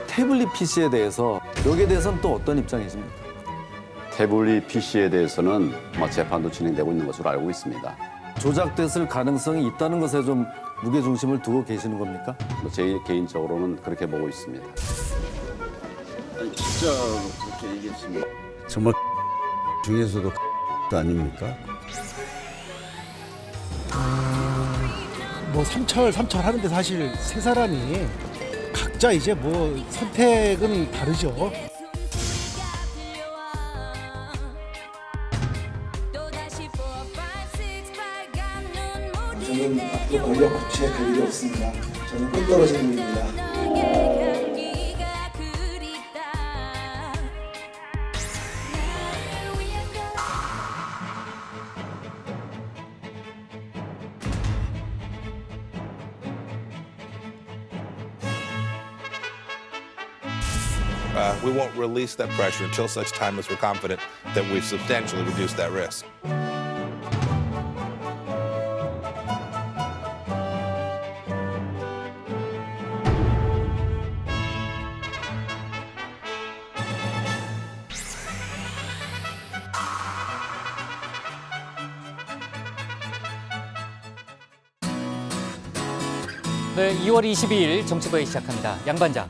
태블릿 PC에 대해서 여기에 대해서는 또 어떤 입장이십니까? 태블릿 PC에 대해서는 재판도 진행되고 있는 것으로 알고 있습니다. 조작됐을 가능성이 있다는 것에 좀 무게중심을 두고 계시는 겁니까? 제 개인적으로는 그렇게 보고 있습니다. 아니, 진짜 그렇게 얘기했습니다. 정말 중에서도 아닙니까? 뭐 삼철 하는데 사실 세 사람이 각자 이제 뭐 선택은 다르죠. 저는 앞으로 권력 구치에 갈 일이 없습니다. 저는 끈 떨어지는 분입니다. We won't release that pressure until such time as we're confident that we've substantially reduced that risk. 네, 2월 22일 정치부에 시작합니다. 양반장,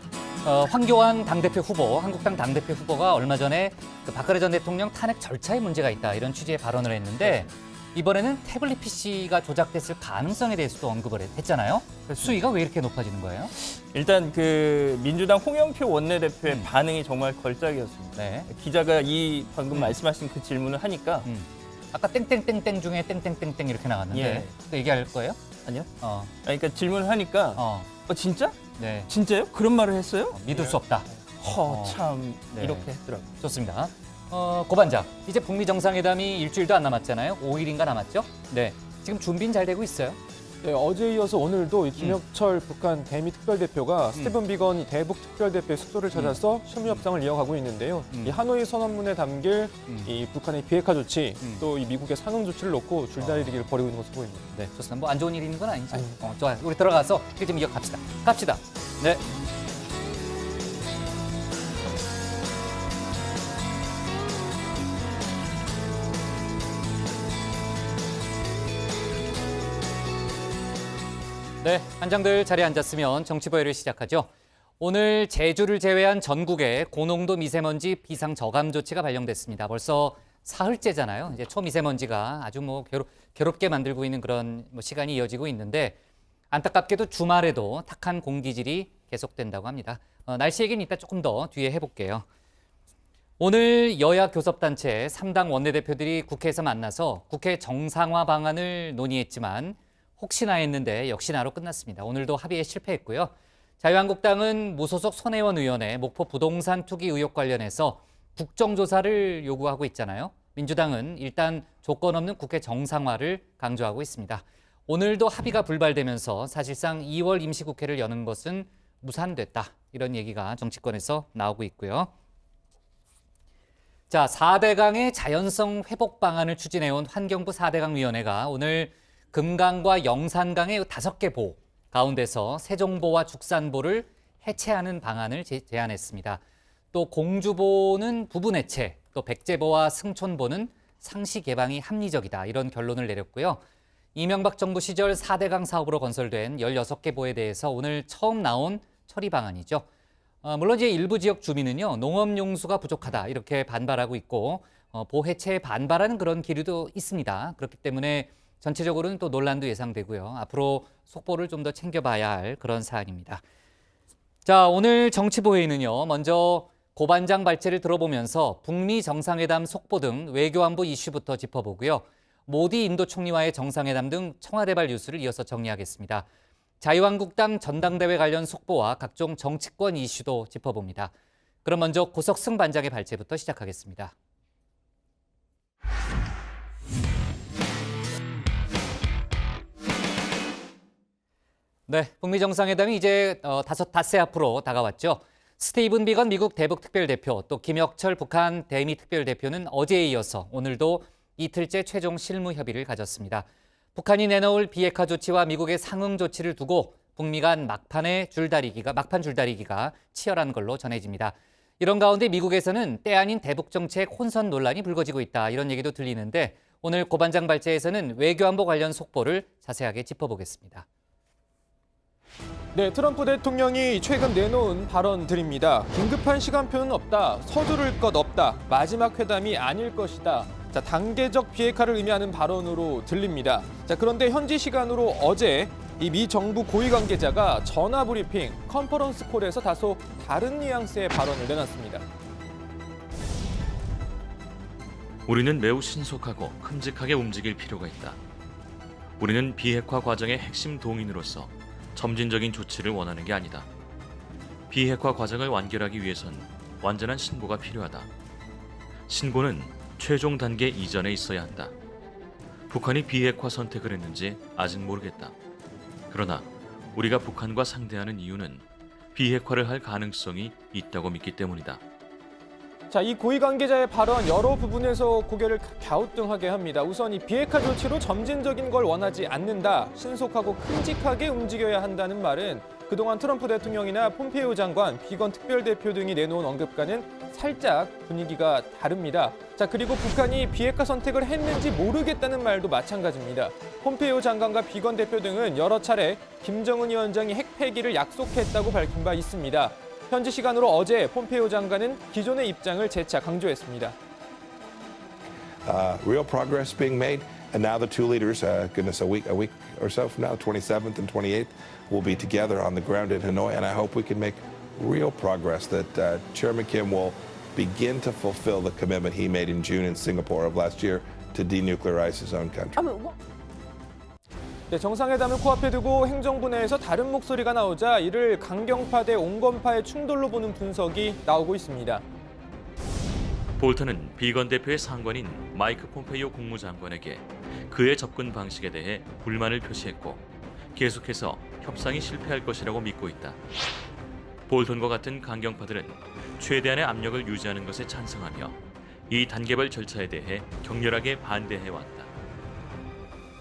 황교안 당대표 후보, 한국당 당대표 후보가 얼마 전에 그 박근혜 전 대통령 탄핵 절차에 문제가 있다 이런 취지의 발언을 했는데 이번에는 태블릿 PC가 조작됐을 가능성에 대해서도 언급을 했잖아요. 수위가 왜 이렇게 높아지는 거예요? 일단 그 민주당 홍영표 원내대표의 반응이 정말 걸작이었습니다. 네. 기자가 이 방금 말씀하신 그 질문을 하니까 아까 땡땡땡땡 중에 땡땡땡땡 이렇게 나갔는데 예. 또 얘기할 거예요? 아니요. 어, 그러니까 질문을 하니까 진짜? 네. 진짜요? 그런 말을 했어요? 믿을 수 없다. 참 네. 이렇게 했더라고요. 좋습니다. 고반장, 이제 북미 정상회담이 일주일도 안 남았잖아요. 5일인가 남았죠? 네. 지금 준비는 잘 되고 있어요. 네, 어제에 이어서 오늘도 이 김혁철 북한 대미 특별대표가 스티븐 비건 대북 특별대표의 숙소를 찾아서 실무 협상을 이어가고 있는데요. 이 하노이 선언문에 담길 이 북한의 비핵화 조치, 또 이 미국의 상응 조치를 놓고 줄다리기를 벌이고 있는 것으로 보입니다. 네, 좋습니다. 뭐 안 좋은 일이 있는 건 아니죠. 좋아요. 우리 들어가서 일 좀 이어갑시다. 갑시다. 네. 네, 한장들 자리에 앉았으면 정치보회를 시작하죠. 오늘 제주를 제외한 전국에 고농도 미세먼지 비상 저감 조치가 발령됐습니다. 벌써 사흘째잖아요. 이제 초미세먼지가 아주 뭐 괴롭게 만들고 있는 그런 시간이 이어지고 있는데 안타깝게도 주말에도 탁한 공기질이 계속된다고 합니다. 날씨 얘기는 이따 조금 더 뒤에 해볼게요. 오늘 여야 교섭단체 3당 원내대표들이 국회에서 만나서 국회 정상화 방안을 논의했지만 혹시나 했는데 역시나로 끝났습니다. 오늘도 합의에 실패했고요. 자유한국당은 무소속 손혜원 의원의 목포 부동산 투기 의혹 관련해서 국정조사를 요구하고 있잖아요. 민주당은 일단 조건 없는 국회 정상화를 강조하고 있습니다. 오늘도 합의가 불발되면서 사실상 2월 임시국회를 여는 것은 무산됐다. 이런 얘기가 정치권에서 나오고 있고요. 자, 4대강의 자연성 회복 방안을 추진해온 환경부 4대강 위원회가 오늘 금강과 영산강의 5개 보 가운데서 세종보와 죽산보를 해체하는 방안을 제안했습니다. 또 공주보는 부분 해체, 또 백제보와 승촌보는 상시 개방이 합리적이다. 이런 결론을 내렸고요. 이명박 정부 시절 4대강 사업으로 건설된 16개 보에 대해서 오늘 처음 나온 처리 방안이죠. 물론 이제 일부 지역 주민은요, 농업용수가 부족하다 이렇게 반발하고 있고 보 해체에 반발하는 그런 기류도 있습니다. 그렇기 때문에 전체적으로는 또 논란도 예상되고요. 앞으로 속보를 좀 더 챙겨봐야 할 그런 사안입니다. 자, 오늘 정치보회의는요. 먼저 고반장 발제를 들어보면서 북미 정상회담 속보 등 외교안보 이슈부터 짚어보고요. 모디 인도 총리와의 정상회담 등 청와대발 뉴스를 이어서 정리하겠습니다. 자유한국당 전당대회 관련 속보와 각종 정치권 이슈도 짚어봅니다. 그럼 먼저 고석승 반장의 발제부터 시작하겠습니다. 네, 북미 정상회담이 이제 닷새 앞으로 다가왔죠. 스티븐 비건 미국 대북 특별대표, 또 김혁철 북한 대미 특별대표는 어제에 이어서 오늘도 이틀째 최종 실무 협의를 가졌습니다. 북한이 내놓을 비핵화 조치와 미국의 상응 조치를 두고 북미 간 막판 줄다리기가 치열한 걸로 전해집니다. 이런 가운데 미국에서는 때 아닌 대북 정책 혼선 논란이 불거지고 있다, 이런 얘기도 들리는데 오늘 고반장 발제에서는 외교안보 관련 속보를 자세하게 짚어보겠습니다. 네, 트럼프 대통령이 최근 내놓은 발언들입니다. 긴급한 시간표는 없다, 서두를 것 없다, 마지막 회담이 아닐 것이다. 자, 단계적 비핵화를 의미하는 발언으로 들립니다. 자, 그런데 현지 시간으로 어제 이 미 정부 고위 관계자가 전화 브리핑, 컨퍼런스 콜에서 다소 다른 뉘앙스의 발언을 내놨습니다. 우리는 매우 신속하고 큼직하게 움직일 필요가 있다. 우리는 비핵화 과정의 핵심 동인으로서 점진적인 조치를 원하는 게 아니다. 비핵화 과정을 완결하기 위해선 완전한 신고가 필요하다. 신고는 최종 단계 이전에 있어야 한다. 북한이 비핵화 선택을 했는지 아직 모르겠다. 그러나 우리가 북한과 상대하는 이유는 비핵화를 할 가능성이 있다고 믿기 때문이다. 자, 이 고위 관계자의 발언 여러 부분에서 고개를 갸우뚱하게 합니다. 우선 이 비핵화 조치로 점진적인 걸 원하지 않는다, 신속하고 큼직하게 움직여야 한다는 말은 그동안 트럼프 대통령이나 폼페이오 장관, 비건 특별대표 등이 내놓은 언급과는 살짝 분위기가 다릅니다. 자, 그리고 북한이 비핵화 선택을 했는지 모르겠다는 말도 마찬가지입니다. 폼페이오 장관과 비건 대표 등은 여러 차례 김정은 위원장이 핵 폐기를 약속했다고 밝힌 바 있습니다. 현지 시간으로 어제 폼페이오 장관은 기존의 입장을 재차 강조했습니다. Real progress being made, and now the two leaders, goodness, a week or so from now, 27th and 28th, will be together on the ground in Hanoi, and I hope we can make real progress. That Chairman Kim will begin to fulfill the commitment he made in June in Singapore of last year to denuclearize his own country. 네, 정상회담을 코앞에 두고 행정부 내에서 다른 목소리가 나오자 이를 강경파 대 온건파의 충돌로 보는 분석이 나오고 있습니다. 볼턴은 비건 대표의 상관인 마이크 폼페이오 국무장관에게 그의 접근 방식에 대해 불만을 표시했고 계속해서 협상이 실패할 것이라고 믿고 있다. 볼턴과 같은 강경파들은 최대한의 압력을 유지하는 것에 찬성하며 이 단계별 절차에 대해 격렬하게 반대해왔다.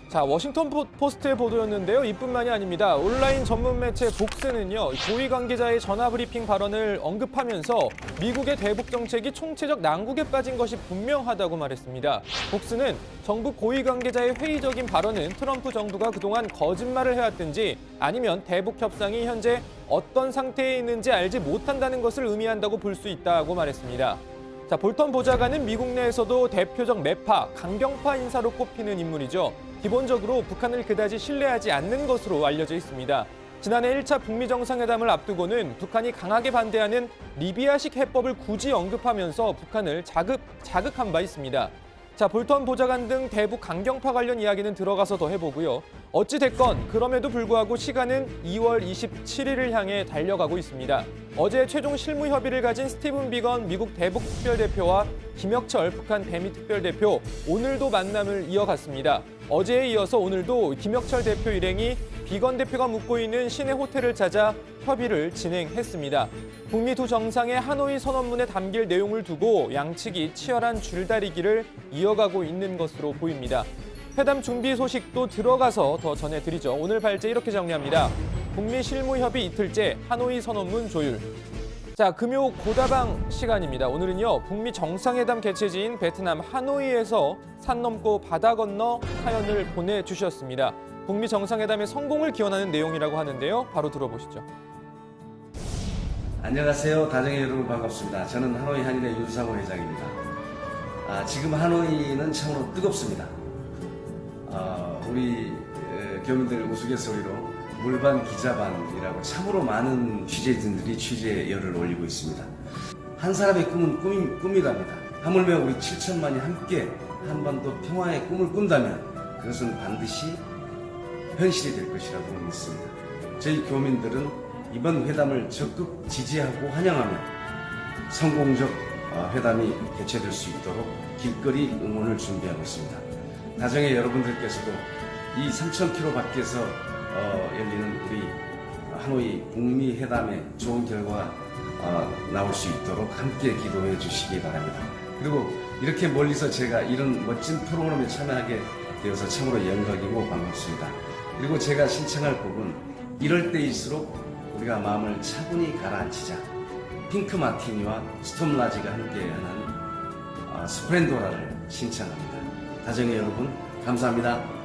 자, 워싱턴 포스트의 보도였는데요. 이뿐만이 아닙니다. 온라인 전문 매체 복스는요, 고위 관계자의 전화 브리핑 발언을 언급하면서 미국의 대북 정책이 총체적 난국에 빠진 것이 분명하다고 말했습니다. 복스는 정부 고위 관계자의 회의적인 발언은 트럼프 정부가 그동안 거짓말을 해왔든지 아니면 대북 협상이 현재 어떤 상태에 있는지 알지 못한다는 것을 의미한다고 볼 수 있다고 말했습니다. 자, 볼턴 보좌관은 미국 내에서도 대표적 매파, 강경파 인사로 꼽히는 인물이죠. 기본적으로 북한을 그다지 신뢰하지 않는 것으로 알려져 있습니다. 지난해 1차 북미 정상회담을 앞두고는 북한이 강하게 반대하는 리비아식 해법을 굳이 언급하면서 북한을 자극한 바 있습니다. 자, 볼턴 보좌관 등 대북 강경파 관련 이야기는 들어가서 더 해보고요. 어찌됐건 그럼에도 불구하고 시간은 2월 27일을 향해 달려가고 있습니다. 어제 최종 실무 협의를 가진 스티븐 비건 미국 대북 특별대표와 김혁철 북한 대미 특별대표, 오늘도 만남을 이어갔습니다. 어제에 이어서 오늘도 김혁철 대표 일행이 비건 대표가 묵고 있는 시내 호텔을 찾아 협의를 진행했습니다. 북미 두 정상의 하노이 선언문에 담길 내용을 두고 양측이 치열한 줄다리기를 이어가고 있는 것으로 보입니다. 회담 준비 소식도 들어가서 더 전해드리죠. 오늘 발제 이렇게 정리합니다. 북미 실무협의 이틀째 하노이 선언문 조율. 자, 금요 고다방 시간입니다. 오늘은요, 북미 정상회담 개최지인 베트남 하노이에서 산 넘고 바다 건너 사연을 보내주셨습니다. 북미 정상회담의 성공을 기원하는 내용이라고 하는데요. 바로 들어보시죠. 안녕하세요. 다정의 여러분 반갑습니다. 저는 하노이 한인회 윤상호 회장입니다. 지금 하노이는 참으로 뜨겁습니다. 우리 교민들 우스갯소리로 물반 기자반이라고 참으로 많은 취재진들이 취재열을 올리고 있습니다. 한 사람의 꿈은 꿈이랍니다. 하물며 우리 7천만이 함께 한반도 평화의 꿈을 꾼다면 그것은 반드시 현실이 될 것이라고 믿습니다. 저희 교민들은 이번 회담을 적극 지지하고 환영하며 성공적 회담이 개최될 수 있도록 길거리 응원을 준비하고 있습니다. 다정의 여러분들께서도 이 3,000km 밖에서 열리는 우리 하노이 북미 회담에 좋은 결과가 나올 수 있도록 함께 기도해 주시기 바랍니다. 그리고 이렇게 멀리서 제가 이런 멋진 프로그램에 참여하게 되어서 참으로 영광이고 반갑습니다. 그리고 제가 신청할 곡은 이럴 때일수록 우리가 마음을 차분히 가라앉히자. 핑크 마티니와 스톰라지가 함께하는 스플렌도라를 신청합니다. 다정의 여러분 감사합니다.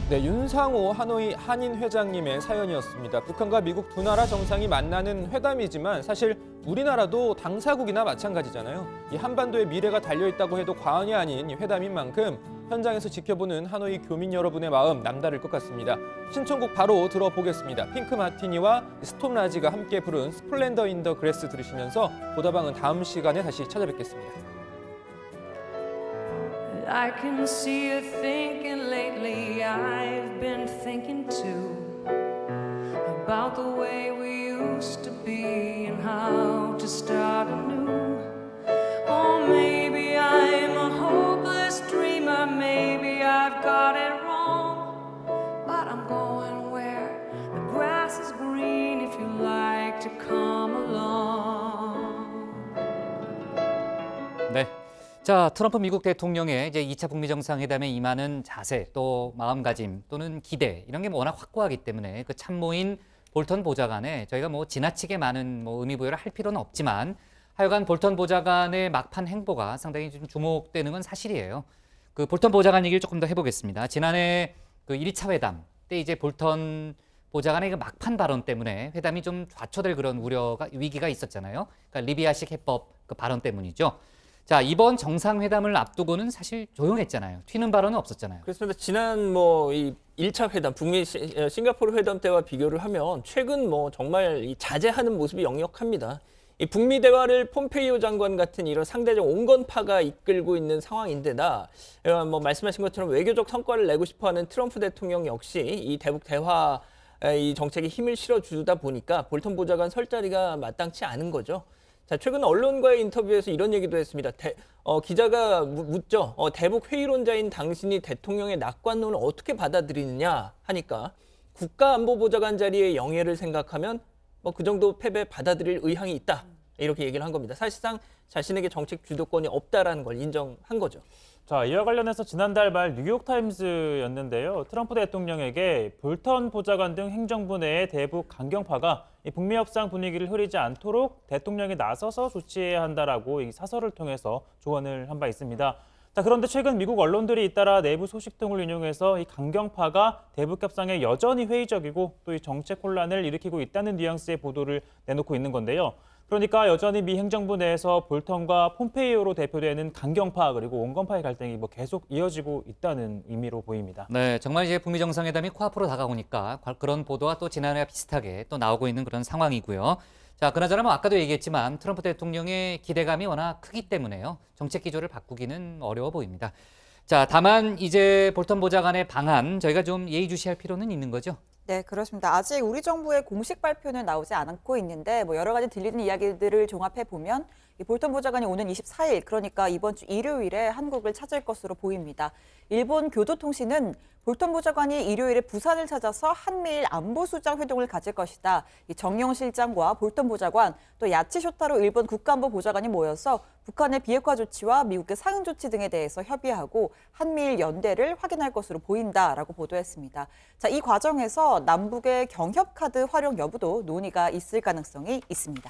네, 윤상호 하노이 한인 회장님의 사연이었습니다. 북한과 미국 두 나라 정상이 만나는 회담이지만 사실 우리나라도 당사국이나 마찬가지잖아요. 이 한반도의 미래가 달려있다고 해도 과언이 아닌 이 회담인 만큼 현장에서 지켜보는 하노이 교민 여러분의 마음 남다를 것 같습니다. 신청곡 바로 들어보겠습니다. 핑크 마티니와 스톰 라지가 함께 부른 스플렌더 인 더 그래스 들으시면서 보다방은 다음 시간에 다시 찾아뵙겠습니다. I can see you thinking lately, I've been thinking too about the way we used to be and how to start anew. Or maybe I'm a hopeless dreamer, maybe I've got it wrong, but I'm going where the grass is green if you like to come along. 네. 자, 트럼프 미국 대통령의 이제 2차 북미 정상회담에 임하는 자세, 또 마음가짐 또는 기대 이런 게 워낙 확고하기 때문에 그 참모인 볼턴 보좌관에 저희가 뭐 지나치게 많은 뭐 의미 부여를 할 필요는 없지만 하여간 볼턴 보좌관의 막판 행보가 상당히 좀 주목되는 건 사실이에요. 그 볼턴 보좌관 얘기를 조금 더 해보겠습니다. 지난해 그 1차 회담 때 이제 볼턴 보좌관의 그 막판 발언 때문에 회담이 좀 좌초될 그런 위기가 있었잖아요. 그러니까 리비아식 해법 그 발언 때문이죠. 자, 이번 정상회담을 앞두고는 사실 조용했잖아요. 튀는 발언은 없었잖아요. 그렇습니다. 지난 이 1차 회담, 북미 싱가포르 회담 때와 비교를 하면 최근 정말 이 자제하는 모습이 역력합니다. 이 북미 대화를 폼페이오 장관 같은 이런 상대적 온건파가 이끌고 있는 상황인데다 말씀하신 것처럼 외교적 성과를 내고 싶어하는 트럼프 대통령 역시 이 대북 대화 이 정책에 힘을 실어주다 보니까 볼턴 보좌관 설 자리가 마땅치 않은 거죠. 자, 최근 언론과의 인터뷰에서 이런 얘기도 했습니다. 기자가 묻죠. 대북 회의론자인 당신이 대통령의 낙관론을 어떻게 받아들이느냐 하니까 국가안보보좌관 자리의 영예를 생각하면 그 정도 패배 받아들일 의향이 있다. 이렇게 얘기를 한 겁니다. 사실상 자신에게 정책 주도권이 없다라는 걸 인정한 거죠. 자, 이와 관련해서 지난달 말 뉴욕타임스였는데요. 트럼프 대통령에게 볼턴 보좌관 등 행정부 내의 대북 강경파가 이 북미 협상 분위기를 흐리지 않도록 대통령이 나서서 조치해야 한다라고 이 사설을 통해서 조언을 한 바 있습니다. 자, 그런데 최근 미국 언론들이 잇따라 내부 소식 등을 인용해서 이 강경파가 대북 협상에 여전히 회의적이고 또 이 정책 혼란을 일으키고 있다는 뉘앙스의 보도를 내놓고 있는 건데요. 그러니까 여전히 미 행정부 내에서 볼턴과 폼페이오로 대표되는 강경파 그리고 온건파의 갈등이 계속 이어지고 있다는 의미로 보입니다. 네, 정말 이제 북미 정상회담이 코앞으로 다가오니까 그런 보도가 또 지난해와 비슷하게 또 나오고 있는 그런 상황이고요. 자, 그나저나 아까도 얘기했지만 트럼프 대통령의 기대감이 워낙 크기 때문에요. 정책 기조를 바꾸기는 어려워 보입니다. 자, 다만 이제 볼턴 보좌관의 방안 저희가 좀 예의주시할 필요는 있는 거죠. 네, 그렇습니다. 아직 우리 정부의 공식 발표는 나오지 않고 있는데 여러 가지 들리는 이야기들을 종합해 보면 이 볼턴 보좌관이 오는 24일, 그러니까 이번 주 일요일에 한국을 찾을 것으로 보입니다. 일본 교도통신은 볼턴 보좌관이 일요일에 부산을 찾아서 한미일 안보수장 회동을 가질 것이다. 이 정영 실장과 볼턴 보좌관, 또 야치 쇼타로 일본 국가안보 보좌관이 모여서 북한의 비핵화 조치와 미국의 상응 조치 등에 대해서 협의하고 한미일 연대를 확인할 것으로 보인다라고 보도했습니다. 자, 이 과정에서 남북의 경협 카드 활용 여부도 논의가 있을 가능성이 있습니다.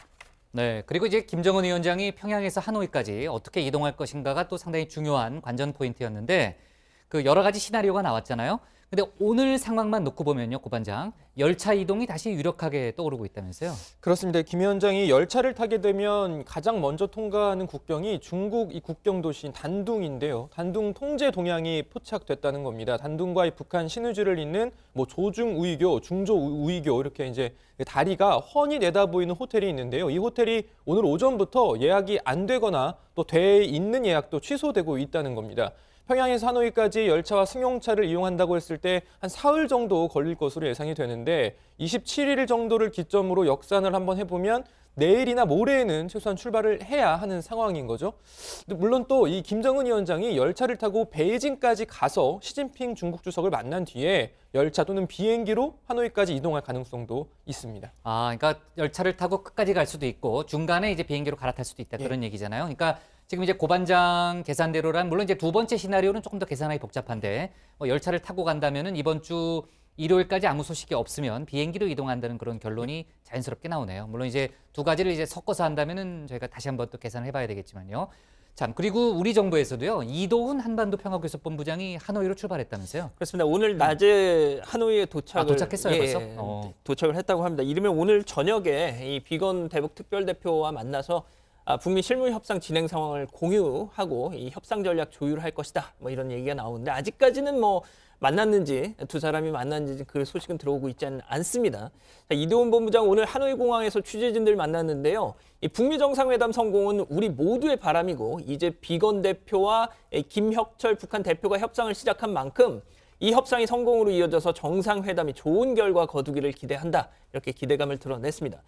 네, 그리고 이제 김정은 위원장이 평양에서 하노이까지 어떻게 이동할 것인가가 또 상당히 중요한 관전 포인트였는데 그 여러 가지 시나리오가 나왔잖아요. 근데 오늘 상황만 놓고 보면요, 고반장, 열차 이동이 다시 유력하게 떠오르고 있다면서요? 그렇습니다. 김 위원장이 열차를 타게 되면 가장 먼저 통과하는 국경이 중국 이 국경 도시인 단둥인데요. 단둥 통제 동향이 포착됐다는 겁니다. 단둥과 이 북한 신의주를 잇는 조중우이교, 중조우이교 이렇게 이제 다리가 훤히 내다보이는 호텔이 있는데요. 이 호텔이 오늘 오전부터 예약이 안 되거나 또 돼 있는 예약도 취소되고 있다는 겁니다. 평양에서 하노이까지 열차와 승용차를 이용한다고 했을 때 한 사흘 정도 걸릴 것으로 예상이 되는데 27일 정도를 기점으로 역산을 한번 해보면 내일이나 모레에는 최소한 출발을 해야 하는 상황인 거죠. 물론 또 이 김정은 위원장이 열차를 타고 베이징까지 가서 시진핑 중국 주석을 만난 뒤에 열차 또는 비행기로 하노이까지 이동할 가능성도 있습니다. 아, 그러니까 열차를 타고 끝까지 갈 수도 있고 중간에 이제 비행기로 갈아탈 수도 있다 그런 얘기잖아요. 그러니까 지금 이제 고반장 계산대로란 물론 이제 두 번째 시나리오는 조금 더 계산하기 복잡한데 열차를 타고 간다면은 이번 주 일요일까지 아무 소식이 없으면 비행기로 이동한다는 그런 결론이 자연스럽게 나오네요. 물론 이제 두 가지를 이제 섞어서 한다면은 저희가 다시 한번 또 계산을 해봐야 되겠지만요. 참, 그리고 우리 정부에서도요, 이도훈 한반도 평화교섭본부장이 하노이로 출발했다면서요? 그렇습니다. 오늘 낮에 하노이에 도착을 도착했어요, 벌써? 도착을 했다고 합니다. 이르면 오늘 저녁에 이 비건 대북 특별대표와 만나서 북미 실무 협상 진행 상황을 공유하고 이 협상 전략 조율할 것이다. 뭐 이런 얘기가 나오는데 아직까지는 뭐 만났는지 두 사람이 만났는지 그 소식은 들어오고 있지 않습니다. 자, 이도훈 본부장 오늘 하노이 공항에서 취재진들 만났는데요. 이 북미 정상회담 성공은 우리 모두의 바람이고 이제 비건 대표와 김혁철 북한 대표가 협상을 시작한 만큼 이 협상이 성공으로 이어져서 정상회담이 좋은 결과 거두기를 기대한다. 이렇게 기대감을 드러냈습니다.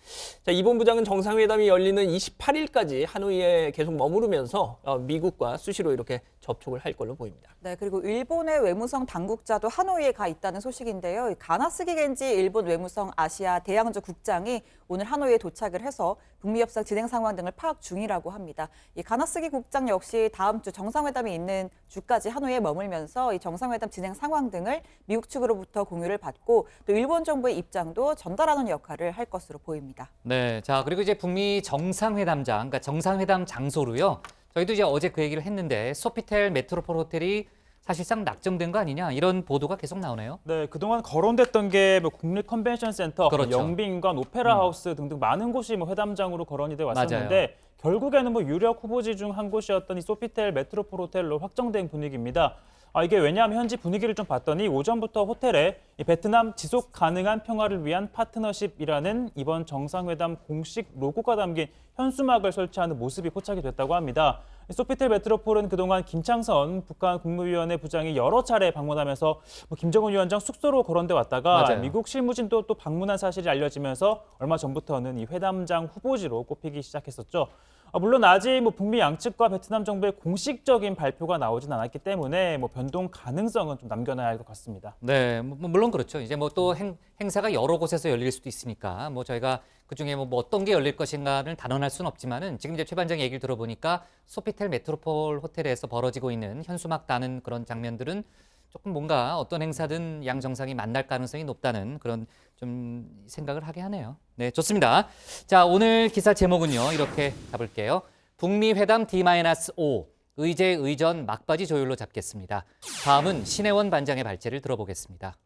자, 이 본부장은 정상회담이 열리는 28일까지 하노이에 계속 머무르면서 미국과 수시로 이렇게 접촉을 할 걸로 보입니다. 네, 그리고 일본의 외무성 당국자도 하노이에 가 있다는 소식인데요. 가나스기 겐지 일본 외무성 아시아 대양조 국장이 오늘 하노이에 도착을 해서 북미 협상 진행 상황 등을 파악 중이라고 합니다. 이 가나스기 국장 역시 다음 주 정상회담이 있는 주까지 하노이에 머물면서 이 정상회담 진행 상황 등을 미국 측으로부터 공유를 받고 또 일본 정부의 입장도 전달하는 역할을 할 것으로 보입니다. 네, 자, 그리고 이제 북미 정상회담장, 그러니까 정상회담 장소로요. 저희도 이제 어제 그 얘기를 했는데 소피텔 메트로폴 호텔이 사실상 낙점된 거 아니냐 이런 보도가 계속 나오네요. 네, 그동안 거론됐던 게 뭐 국립 컨벤션 센터, 그렇죠. 영빈관, 오페라 하우스 등등 많은 곳이 뭐 회담장으로 거론이 돼 왔었는데 맞아요. 결국에는 뭐 유력 후보지 중 한 곳이었던 이 소피텔 메트로폴 호텔로 확정된 분위기입니다. 이게 왜냐하면 현지 분위기를 좀 봤더니 오전부터 호텔에 이 베트남 지속 가능한 평화를 위한 파트너십이라는 이번 정상회담 공식 로고가 담긴 현수막을 설치하는 모습이 포착이 됐다고 합니다. 소피텔 메트로폴은 그동안 김창선 북한 국무위원회 부장이 여러 차례 방문하면서 뭐 김정은 위원장 숙소로 거론돼 왔다가 맞아요. 미국 실무진도 또 방문한 사실이 알려지면서 얼마 전부터는 이 회담장 후보지로 꼽히기 시작했었죠. 물론 아직 뭐 북미 양측과 베트남 정부의 공식적인 발표가 나오진 않았기 때문에 뭐 변동 가능성은 좀 남겨놔야 할 것 같습니다. 네, 물론 그렇죠. 이제 뭐 또 행사가 여러 곳에서 열릴 수도 있으니까 뭐 저희가 그 중에 뭐 어떤 게 열릴 것인가를 단언할 수는 없지만은 지금 이제 최 반장 얘기를 들어보니까 소피텔 메트로폴 호텔에서 벌어지고 있는 현수막 다는 그런 장면들은 조금 뭔가 어떤 행사든 양 정상이 만날 가능성이 높다는 그런 좀 생각을 하게 하네요. 네, 좋습니다. 자, 오늘 기사 제목은요. 이렇게 잡을게요. 북미 회담 D-5, 의제 의전 막바지 조율로 잡겠습니다. 다음은 신혜원 반장의 발제를 들어보겠습니다.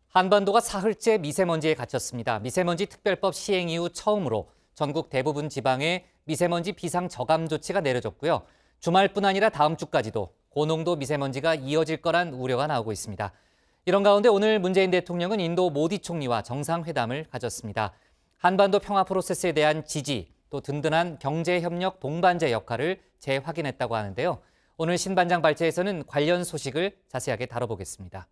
한반도가 사흘째 미세먼지에 갇혔습니다. 미세먼지 특별법 시행 이후 처음으로 전국 대부분 지방에 미세먼지 비상 저감 조치가 내려졌고요. 주말뿐 아니라 다음 주까지도 고농도 미세먼지가 이어질 거란 우려가 나오고 있습니다. 이런 가운데 오늘 문재인 대통령은 인도 모디 총리와 정상회담을 가졌습니다. 한반도 평화 프로세스에 대한 지지, 또 든든한 경제협력 동반자 역할을 재확인했다고 하는데요. 오늘 신 반장 발제에서는 관련 소식을 자세하게 다뤄보겠습니다.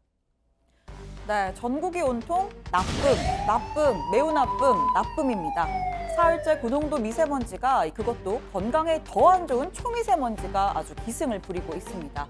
네, 전국이 온통 나쁨, 매우 나쁨입니다. 사흘째 고농도 미세먼지가 그것도 건강에 더 안 좋은 초미세먼지가 아주 기승을 부리고 있습니다.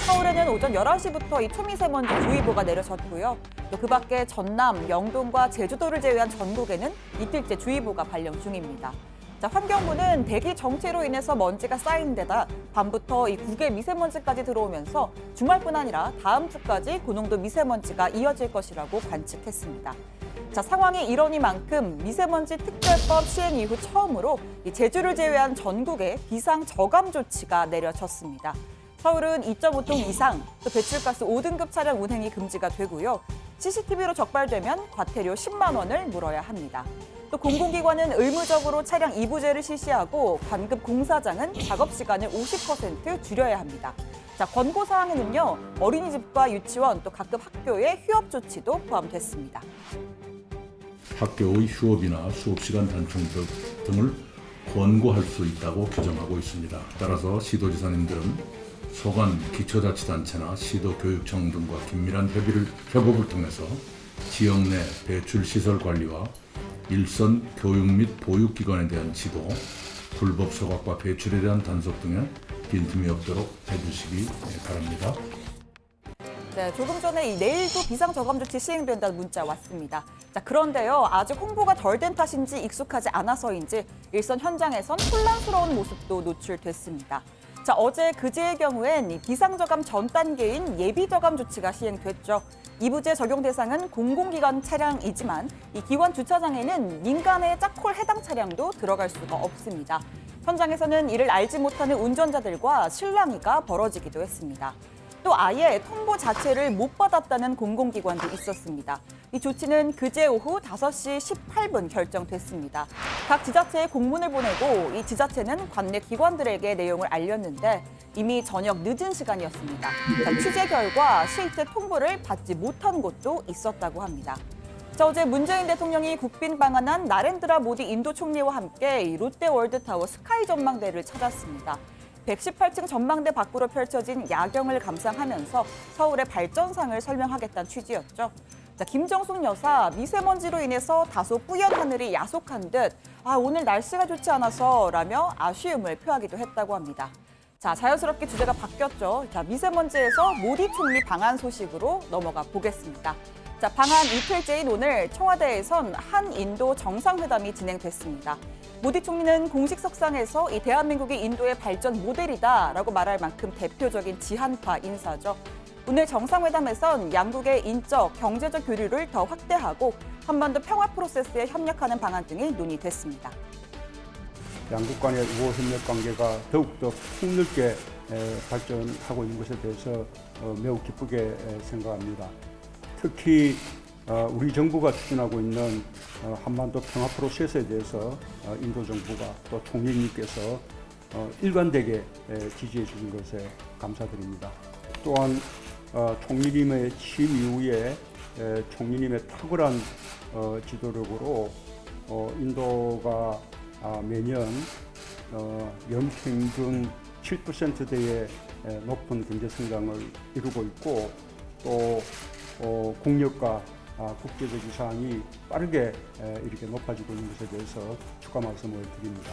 서울에는 오전 11시부터 이 초미세먼지 주의보가 내려졌고요. 또 그 밖에 전남, 영동과 제주도를 제외한 전국에는 이틀째 주의보가 발령 중입니다. 자, 환경부는 대기 정체로 인해서 먼지가 쌓인 데다 밤부터 이 국외 미세먼지까지 들어오면서 주말뿐 아니라 다음 주까지 고농도 미세먼지가 이어질 것이라고 관측했습니다. 자, 상황이 이러니만큼 미세먼지 특별법 시행 이후 처음으로 이 제주를 제외한 전국에 비상 저감 조치가 내려졌습니다. 서울은 2.5톤 이상, 또 배출가스 5등급 차량 운행이 금지가 되고요. CCTV로 적발되면 과태료 10만 원을 물어야 합니다. 또 공공기관은 의무적으로 차량 이부제를 실시하고 관급 공사장은 작업 시간을 50% 줄여야 합니다. 자, 권고 사항에는요, 어린이집과 유치원, 또 각급 학교의 휴업 조치도 포함됐습니다. 학교의 휴업이나 수업시간 단축 등을 권고할 수 있다고 규정하고 있습니다. 따라서 시도지사님들은 소관 기초자치단체나 시도교육청 등과 긴밀한 협업을 통해서 지역 내 배출시설 관리와 일선 교육 및 보육기관에 대한 지도, 불법 소각과 배출에 대한 단속 등에 빈틈이 없도록 해주시기 바랍니다. 네, 조금 전에 이 내일도 비상저감 조치 시행된다는 문자 왔습니다. 자, 그런데요, 아직 홍보가 덜 된 탓인지 익숙하지 않아서인지 일선 현장에선 혼란스러운 모습도 노출됐습니다. 자, 어제 그제의 경우엔 이 비상저감 전 단계인 예비저감 조치가 시행됐죠. 이부제 적용 대상은 공공기관 차량이지만 이 기관 주차장에는 민간의 짝콜 해당 차량도 들어갈 수가 없습니다. 현장에서는 이를 알지 못하는 운전자들과 실랑이가 벌어지기도 했습니다. 또 아예 통보 자체를 못 받았다는 공공기관도 있었습니다. 이 조치는 그제 오후 5시 18분 결정됐습니다. 각 지자체에 공문을 보내고 이 지자체는 관내 기관들에게 내용을 알렸는데 이미 저녁 늦은 시간이었습니다. 취재 결과 실제 통보를 받지 못한 곳도 있었다고 합니다. 자, 어제 문재인 대통령이 국빈 방한한 나렌드라 모디 인도 총리와 함께 롯데월드타워 스카이 전망대를 찾았습니다. 118층 전망대 밖으로 펼쳐진 야경을 감상하면서 서울의 발전상을 설명하겠다는 취지였죠. 자, 김정숙 여사, 미세먼지로 인해서 다소 뿌연 하늘이 야속한 듯 오늘 날씨가 좋지 않아서 라며 아쉬움을 표하기도 했다고 합니다. 자, 자연스럽게 주제가 바뀌었죠. 자, 미세먼지에서 모디 총리 방한 소식으로 넘어가 보겠습니다. 자, 방한 이틀째인 오늘 청와대에선 한인도 정상회담이 진행됐습니다. 모디 총리는 공식 석상에서 이 대한민국이 인도의 발전 모델이다라고 말할 만큼 대표적인 지한파 인사죠. 오늘 정상회담에선 양국의 인적, 경제적 교류를 더 확대하고 한반도 평화 프로세스에 협력하는 방안 등이 논의됐습니다. 양국 간의 우호 협력 관계가 더욱더 폭넓게 발전하고 있는 것에 대해서 매우 기쁘게 생각합니다. 특히 우리 정부가 추진하고 있는 한반도 평화 프로세스에 대해서 인도 정부가 또 총리님께서 일관되게 지지해 주는 것에 감사드립니다. 또한 총리님의 취임 이후에 총리님의 탁월한 지도력으로 인도가 매년 연평균 7%대의 높은 경제 성장을 이루고 있고 또 국력과 국제적 위상이 빠르게 이렇게 높아지고 있는 것에 대해서 축하 말씀을 드립니다.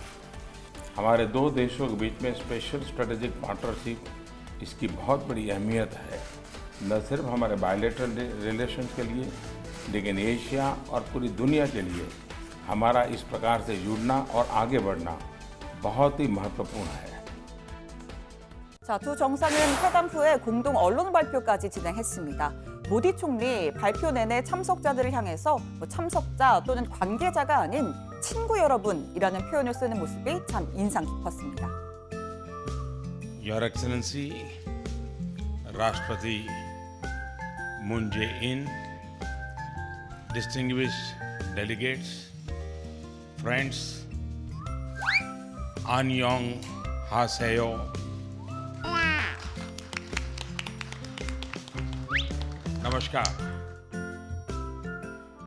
हमारे दो देशों के बीच में special strategic partnership इसकी बहुत बड़ी अहमियत है न सिर्फ हमारे बायलैटरल रिलेशंस के लिए लेकिन एशिया और पूरी दुनिया के लिए हमारा इस प्रकार से जुड़ना और आगे बढ़ना बहुत ही महत्वपूर्ण है। 자, 두 정상은 회담 후에 공동 언론 발표까지 진행했습니다. 모디 총리 발표 내내 참석자들을 향해서 참석자 또는 관계자가 아닌 친구 여러분이라는 표현을 쓰는 모습이 참 인상 깊었습니다. Your Excellency, Rashtrapati Moon Jae-in, distinguished delegates, friends, 안녕 하세요. नमस्कार.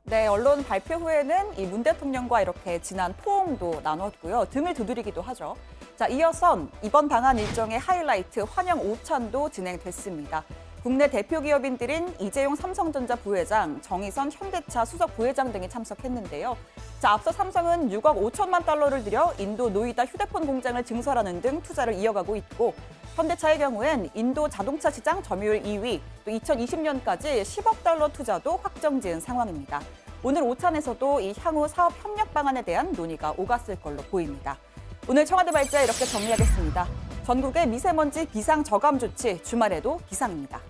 네, 언론 발표 후에는 이 문 대통령과 이렇게 진한 포옹도 나눴고요. 등을 두드리기도 하죠. 자, 이어선 이번 방한 일정의 하이라이트 환영 오찬도 진행됐습니다. 국내 대표 기업인들인 이재용 삼성전자 부회장, 정의선 현대차 수석 부회장 등이 참석했는데요. 자, 앞서 삼성은 6억 5천만 달러를 들여 인도 노이다 휴대폰 공장을 증설하는 등 투자를 이어가고 있고 현대차의 경우엔 인도 자동차 시장 점유율 2위, 또 2020년까지 10억 달러 투자도 확정지은 상황입니다. 오늘 오찬에서도 이 향후 사업 협력 방안에 대한 논의가 오갔을 걸로 보입니다. 오늘 청와대 발제 이렇게 정리하겠습니다. 전국의 미세먼지 비상 저감 조치, 주말에도 비상입니다.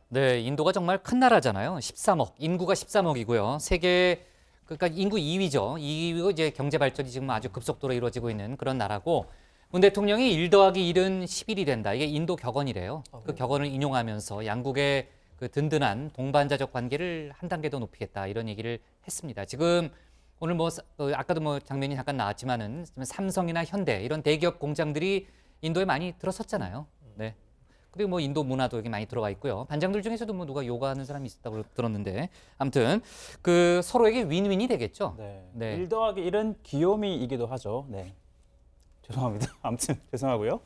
네, 인도가 정말 큰 나라잖아요. 13억, 인구가 13억이고요. 세계 그러니까 인구 2위죠. 2위고 이제 경제 발전이 지금 아주 급속도로 이루어지고 있는 그런 나라고 문 대통령이 1 더하기 1은 11이 된다. 이게 인도 격언이래요. 그 격언을 인용하면서 양국의 그 든든한 동반자적 관계를 한 단계 더 높이겠다 이런 얘기를 했습니다. 지금 오늘 아까도 장면이 잠깐 나왔지만은 삼성이나 현대 이런 대기업 공장들이 인도에 많이 들어섰잖아요. 네. 그리고 인도 문화도 여기 많이 들어가 있고요. 반장들 중에서도 누가 요가하는 사람이 있었다고 들었는데 아무튼 그 서로에게 윈윈이 되겠죠. 네. 1 더하기 1은 귀요미이기도 하죠. 네. 죄송합니다. 아무튼 죄송하고요.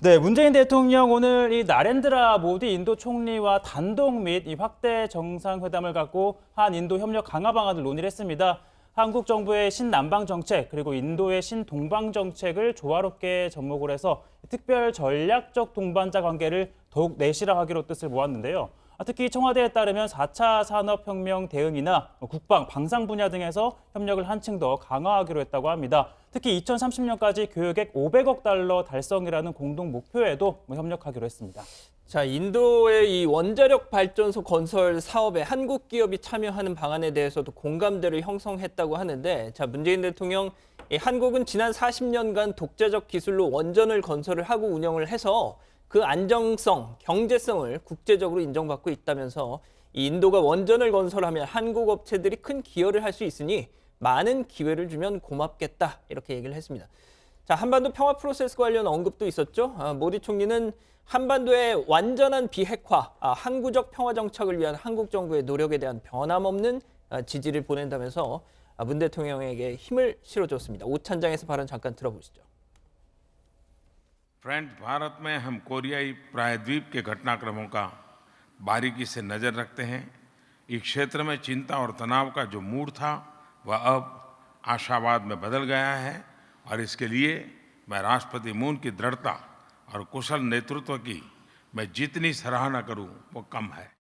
네, 문재인 대통령 오늘 이 나렌드라 모디 인도 총리와 단독 및 이 확대 정상회담을 갖고 한 인도 협력 강화 방안을 논의를 했습니다. 한국 정부의 신남방 정책 그리고 인도의 신동방 정책을 조화롭게 접목을 해서 특별 전략적 동반자 관계를 더욱 내실화하기로 뜻을 모았는데요. 특히 청와대에 따르면 4차 산업혁명 대응이나 국방, 방산 분야 등에서 협력을 한층 더 강화하기로 했다고 합니다. 특히 2030년까지 교역액 500억 달러 달성이라는 공동 목표에도 협력하기로 했습니다. 자, 인도의 이 원자력 발전소 건설 사업에 한국 기업이 참여하는 방안에 대해서도 공감대를 형성했다고 하는데, 자, 문재인 대통령, 한국은 지난 40년간 독자적 기술로 원전을 건설을 하고 운영을 해서 그 안정성, 경제성을 국제적으로 인정받고 있다면서 이 인도가 원전을 건설하면 한국 업체들이 큰 기여를 할 수 있으니 많은 기회를 주면 고맙겠다 이렇게 얘기를 했습니다. 자, 한반도 평화 프로세스 관련 언급도 있었죠. 모디 총리는 한반도의 완전한 비핵화, 항구적 평화 정착을 위한 한국 정부의 노력에 대한 변함없는 지지를 보낸다면서 문 대통령에게 힘을 실어줬습니다. 오찬장에서 발언 잠깐 들어보시죠. फ्रेंड्स, भारत में हम कोरियाई प्रायद्वीप के घटनाक्रमों का बारीकी से नजर रखते हैं। इस क्षेत्र में चिंता और तनाव का जो मूड था वह अब आशावाद में बदल गया है और इसके लिए मैं राष्ट्रपति मून की दृढ़ता और कुशल नेतृत्व की मैं जितनी सराहना करूं वो कम है।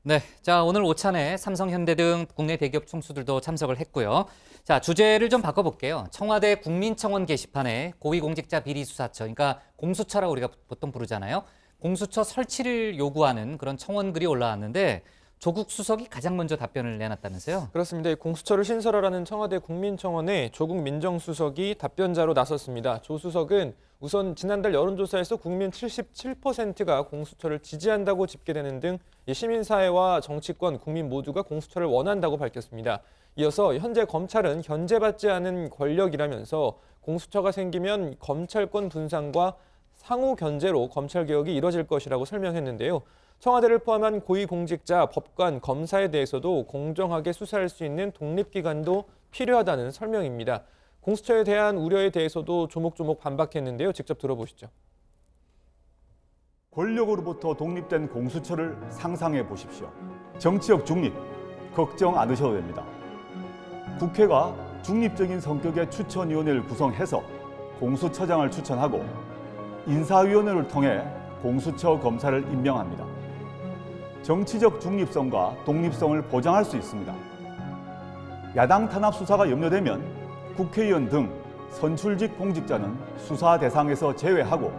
네, 자 오늘 오찬에 삼성, 현대 등 국내 대기업 총수들도 참석을 했고요. 자 주제를 좀 바꿔볼게요. 청와대 국민청원 게시판에 고위공직자 비리수사처, 그러니까 공수처라고 우리가 보통 부르잖아요. 공수처 설치를 요구하는 그런 청원글이 올라왔는데 조국 수석이 가장 먼저 답변을 내놨다면서요? 그렇습니다. 공수처를 신설하라는 청와대 국민청원에 조국 민정수석이 답변자로 나섰습니다. 조 수석은 우선 지난달 여론조사에서 국민 77%가 공수처를 지지한다고 집계되는 등 시민사회와 정치권, 국민 모두가 공수처를 원한다고 밝혔습니다. 이어서 현재 검찰은 견제받지 않은 권력이라면서 공수처가 생기면 검찰권 분산과 상호 견제로 검찰개혁이 이뤄질 것이라고 설명했는데요. 청와대를 포함한 고위공직자, 법관, 검사에 대해서도 공정하게 수사할 수 있는 독립기관도 필요하다는 설명입니다. 공수처에 대한 우려에 대해서도 조목조목 반박했는데요. 직접 들어보시죠. 권력으로부터 독립된 공수처를 상상해 보십시오. 정치적 중립, 걱정 않으셔도 됩니다. 국회가 중립적인 성격의 추천위원회를 구성해서 공수처장을 추천하고 인사위원회를 통해 공수처 검사를 임명합니다. 정치적 중립성과 독립성을 보장할 수 있습니다. 야당 탄압 수사가 염려되면 국회의원 등 선출직 공직자는 수사 대상에서 제외하고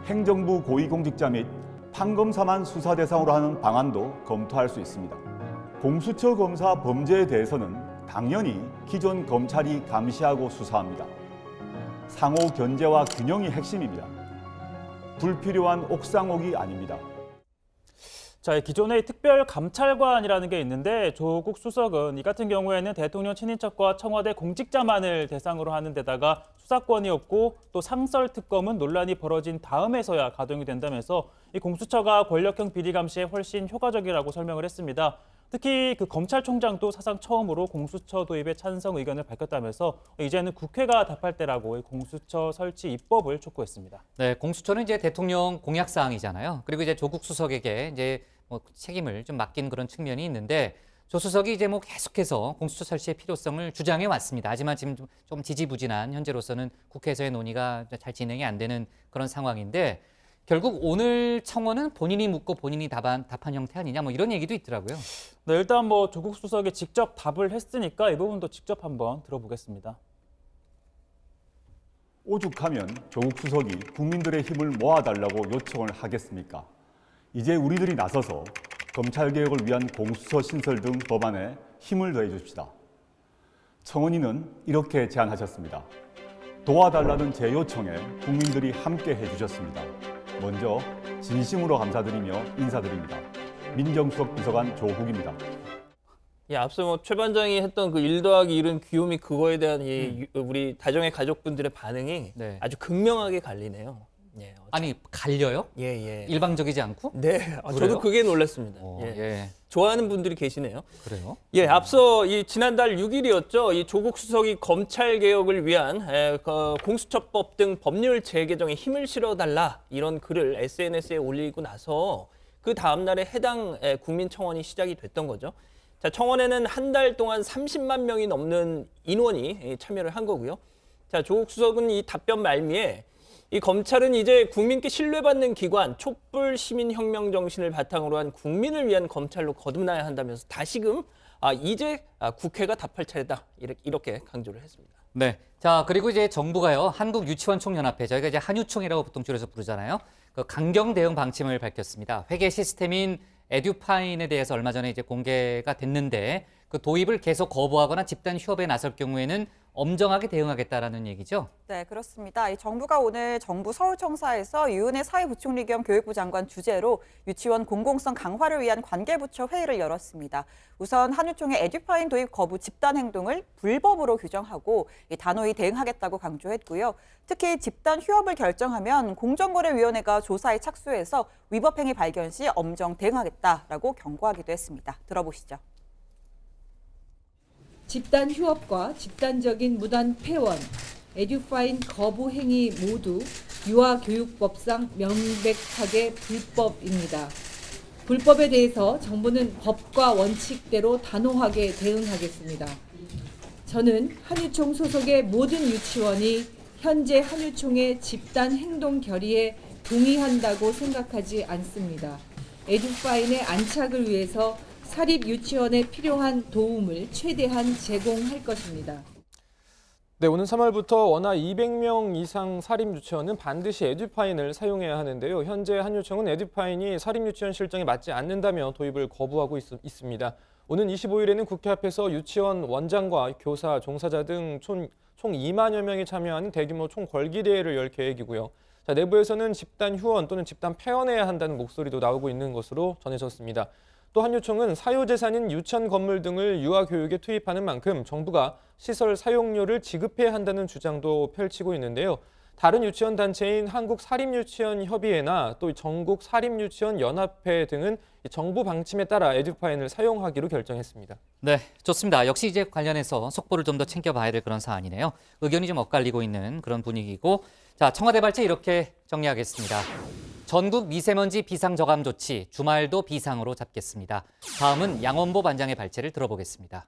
행정부 고위공직자 및 판검사만 수사 대상으로 하는 방안도 검토할 수 있습니다. 공수처 검사 범죄에 대해서는 당연히 기존 검찰이 감시하고 수사합니다. 상호 견제와 균형이 핵심입니다. 불필요한 옥상옥이 아닙니다. 자, 기존의 특별감찰관이라는 게 있는데 조국 수석은 이 같은 경우에는 대통령 친인척과 청와대 공직자만을 대상으로 하는 데다가 수사권이 없고 또 상설특검은 논란이 벌어진 다음에서야 가동이 된다면서 이 공수처가 권력형 비리 감시에 훨씬 효과적이라고 설명을 했습니다. 특히 그 검찰총장도 사상 처음으로 공수처 도입에 찬성 의견을 밝혔다면서 이제는 국회가 답할 때라고 이 공수처 설치 입법을 촉구했습니다. 네, 공수처는 이제 대통령 공약 사항이잖아요. 그리고 이제 조국 수석에게 이제 책임을 좀 맡긴 그런 측면이 있는데 조 수석이 이제 계속해서 공수처 설치의 필요성을 주장해 왔습니다. 하지만 지금 좀 지지부진한 현재로서는 국회에서의 논의가 잘 진행이 안 되는 그런 상황인데 결국 오늘 청원은 본인이 묻고 본인이 답한 형태 아니냐 이런 얘기도 있더라고요. 네, 일단 조국 수석이 직접 답을 했으니까 이 부분도 직접 한번 들어보겠습니다. 오죽하면 조국 수석이 국민들의 힘을 모아달라고 요청을 하겠습니까? 이제 우리들이 나서서 검찰개혁을 위한 공수처 신설 등 법안에 힘을 더해 줍시다. 청원인은 이렇게 제안하셨습니다. 도와달라는 제 요청에 국민들이 함께 해주셨습니다. 먼저 진심으로 감사드리며 인사드립니다. 민정수석 비서관 조국입니다. 예, 앞서 최 반장이 했던 그 1 더하기 1은 귀요미 그거에 대한 우리 다정의 가족분들의 반응이 아주 극명하게 갈리네요. 예, 아니 갈려요? 예. 일방적이지 않고? 네, 저도 그게 놀랐습니다. 예. 좋아하는 분들이 계시네요. 그래요? 예, 앞서 지난달 6일이었죠. 이 조국 수석이 검찰 개혁을 위한 공수처법 등 법률 재개정에 힘을 실어달라 이런 글을 SNS에 올리고 나서 그 다음 날에 해당 국민청원이 시작이 됐던 거죠. 자, 청원에는 한 달 동안 30만 명이 넘는 인원이 참여를 한 거고요. 자, 조국 수석은 이 답변 말미에 이 검찰은 이제 국민께 신뢰받는 기관, 촛불 시민혁명 정신을 바탕으로 한 국민을 위한 검찰로 거듭나야 한다면서 다시금 이제 국회가 답할 차례다 이렇게 강조를 했습니다. 네. 자, 그리고 이제 정부가요, 한국유치원총연합회, 저희가 이제 한유총이라고 보통 줄여서 부르잖아요. 그 강경 대응 방침을 밝혔습니다. 회계 시스템인 에듀파인에 대해서 얼마 전에 이제 공개가 됐는데 그 도입을 계속 거부하거나 집단 휴업에 나설 경우에는 엄정하게 대응하겠다라는 얘기죠. 네, 그렇습니다. 이 정부가 오늘 정부 서울청사에서 유은혜 사회부총리 겸 교육부 장관 주재로 유치원 공공성 강화를 위한 관계부처 회의를 열었습니다. 우선 한유총의 에듀파인 도입 거부 집단 행동을 불법으로 규정하고 단호히 대응하겠다고 강조했고요. 특히 집단 휴업을 결정하면 공정거래위원회가 조사에 착수해서 위법 행위 발견 시 엄정 대응하겠다라고 경고하기도 했습니다. 들어보시죠. 집단 휴업과 집단적인 무단 폐원, 에듀파인 거부 행위 모두 유아교육법상 명백하게 불법입니다. 불법에 대해서 정부는 법과 원칙대로 단호하게 대응하겠습니다. 저는 한유총 소속의 모든 유치원이 현재 한유총의 집단 행동 결의에 동의한다고 생각하지 않습니다. 에듀파인의 안착을 위해서 사립 유치원에 필요한 도움을 최대한 제공할 것입니다. 네, 오는 3월부터 원화 200명 이상 사립 유치원은 반드시 에듀파인을 사용해야 하는데요. 현재 한유총은 에듀파인이 사립 유치원 실정에 맞지 않는다며 도입을 거부하고 있습니다. 오는 25일에는 국회 앞에서 유치원 원장과 교사, 종사자 등 총 2만여 명이 참여하는 대규모 총궐기대회를 열 계획이고요. 자, 내부에서는 집단 휴원 또는 집단 폐원해야 한다는 목소리도 나오고 있는 것으로 전해졌습니다. 또 한유총은 사유재산인 유치원 건물 등을 유아교육에 투입하는 만큼 정부가 시설 사용료를 지급해야 한다는 주장도 펼치고 있는데요. 다른 유치원 단체인 한국사립유치원협의회나 또 전국사립유치원연합회 등은 정부 방침에 따라 에듀파인을 사용하기로 결정했습니다. 네, 좋습니다. 역시 이제 관련해서 속보를 좀 더 챙겨봐야 될 그런 사안이네요. 의견이 좀 엇갈리고 있는 그런 분위기고, 자, 청와대 발제 이렇게 정리하겠습니다. 전국 미세먼지 비상저감 조치 주말도 비상으로 잡겠습니다. 다음은 양원보 반장의 발제를 들어보겠습니다.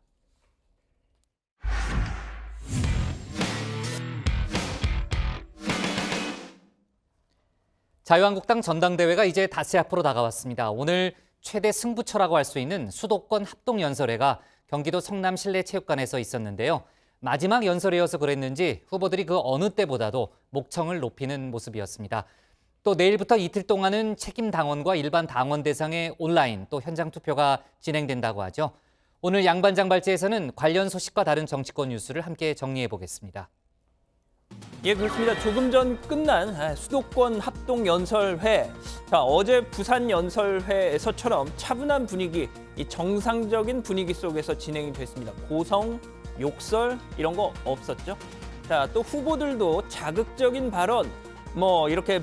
자유한국당 전당대회가 이제 닷새 앞으로 다가왔습니다. 오늘 최대 승부처라고 할 수 있는 수도권 합동연설회가 경기도 성남 실내체육관에서 있었는데요. 마지막 연설회여서 그랬는지 후보들이 그 어느 때보다도 목청을 높이는 모습이었습니다. 또 내일부터 이틀 동안은 책임 당원과 일반 당원 대상의 온라인 또 현장 투표가 진행된다고 하죠. 오늘 양 반장 발제에서는 관련 소식과 다른 정치권 뉴스를 함께 정리해 보겠습니다. 예, 그렇습니다. 조금 전 끝난 수도권 합동 연설회. 자, 어제 부산 연설회에서처럼 차분한 분위기, 이 정상적인 분위기 속에서 진행이 됐습니다. 고성, 욕설 이런 거 없었죠. 자, 또 후보들도 자극적인 발언, 이렇게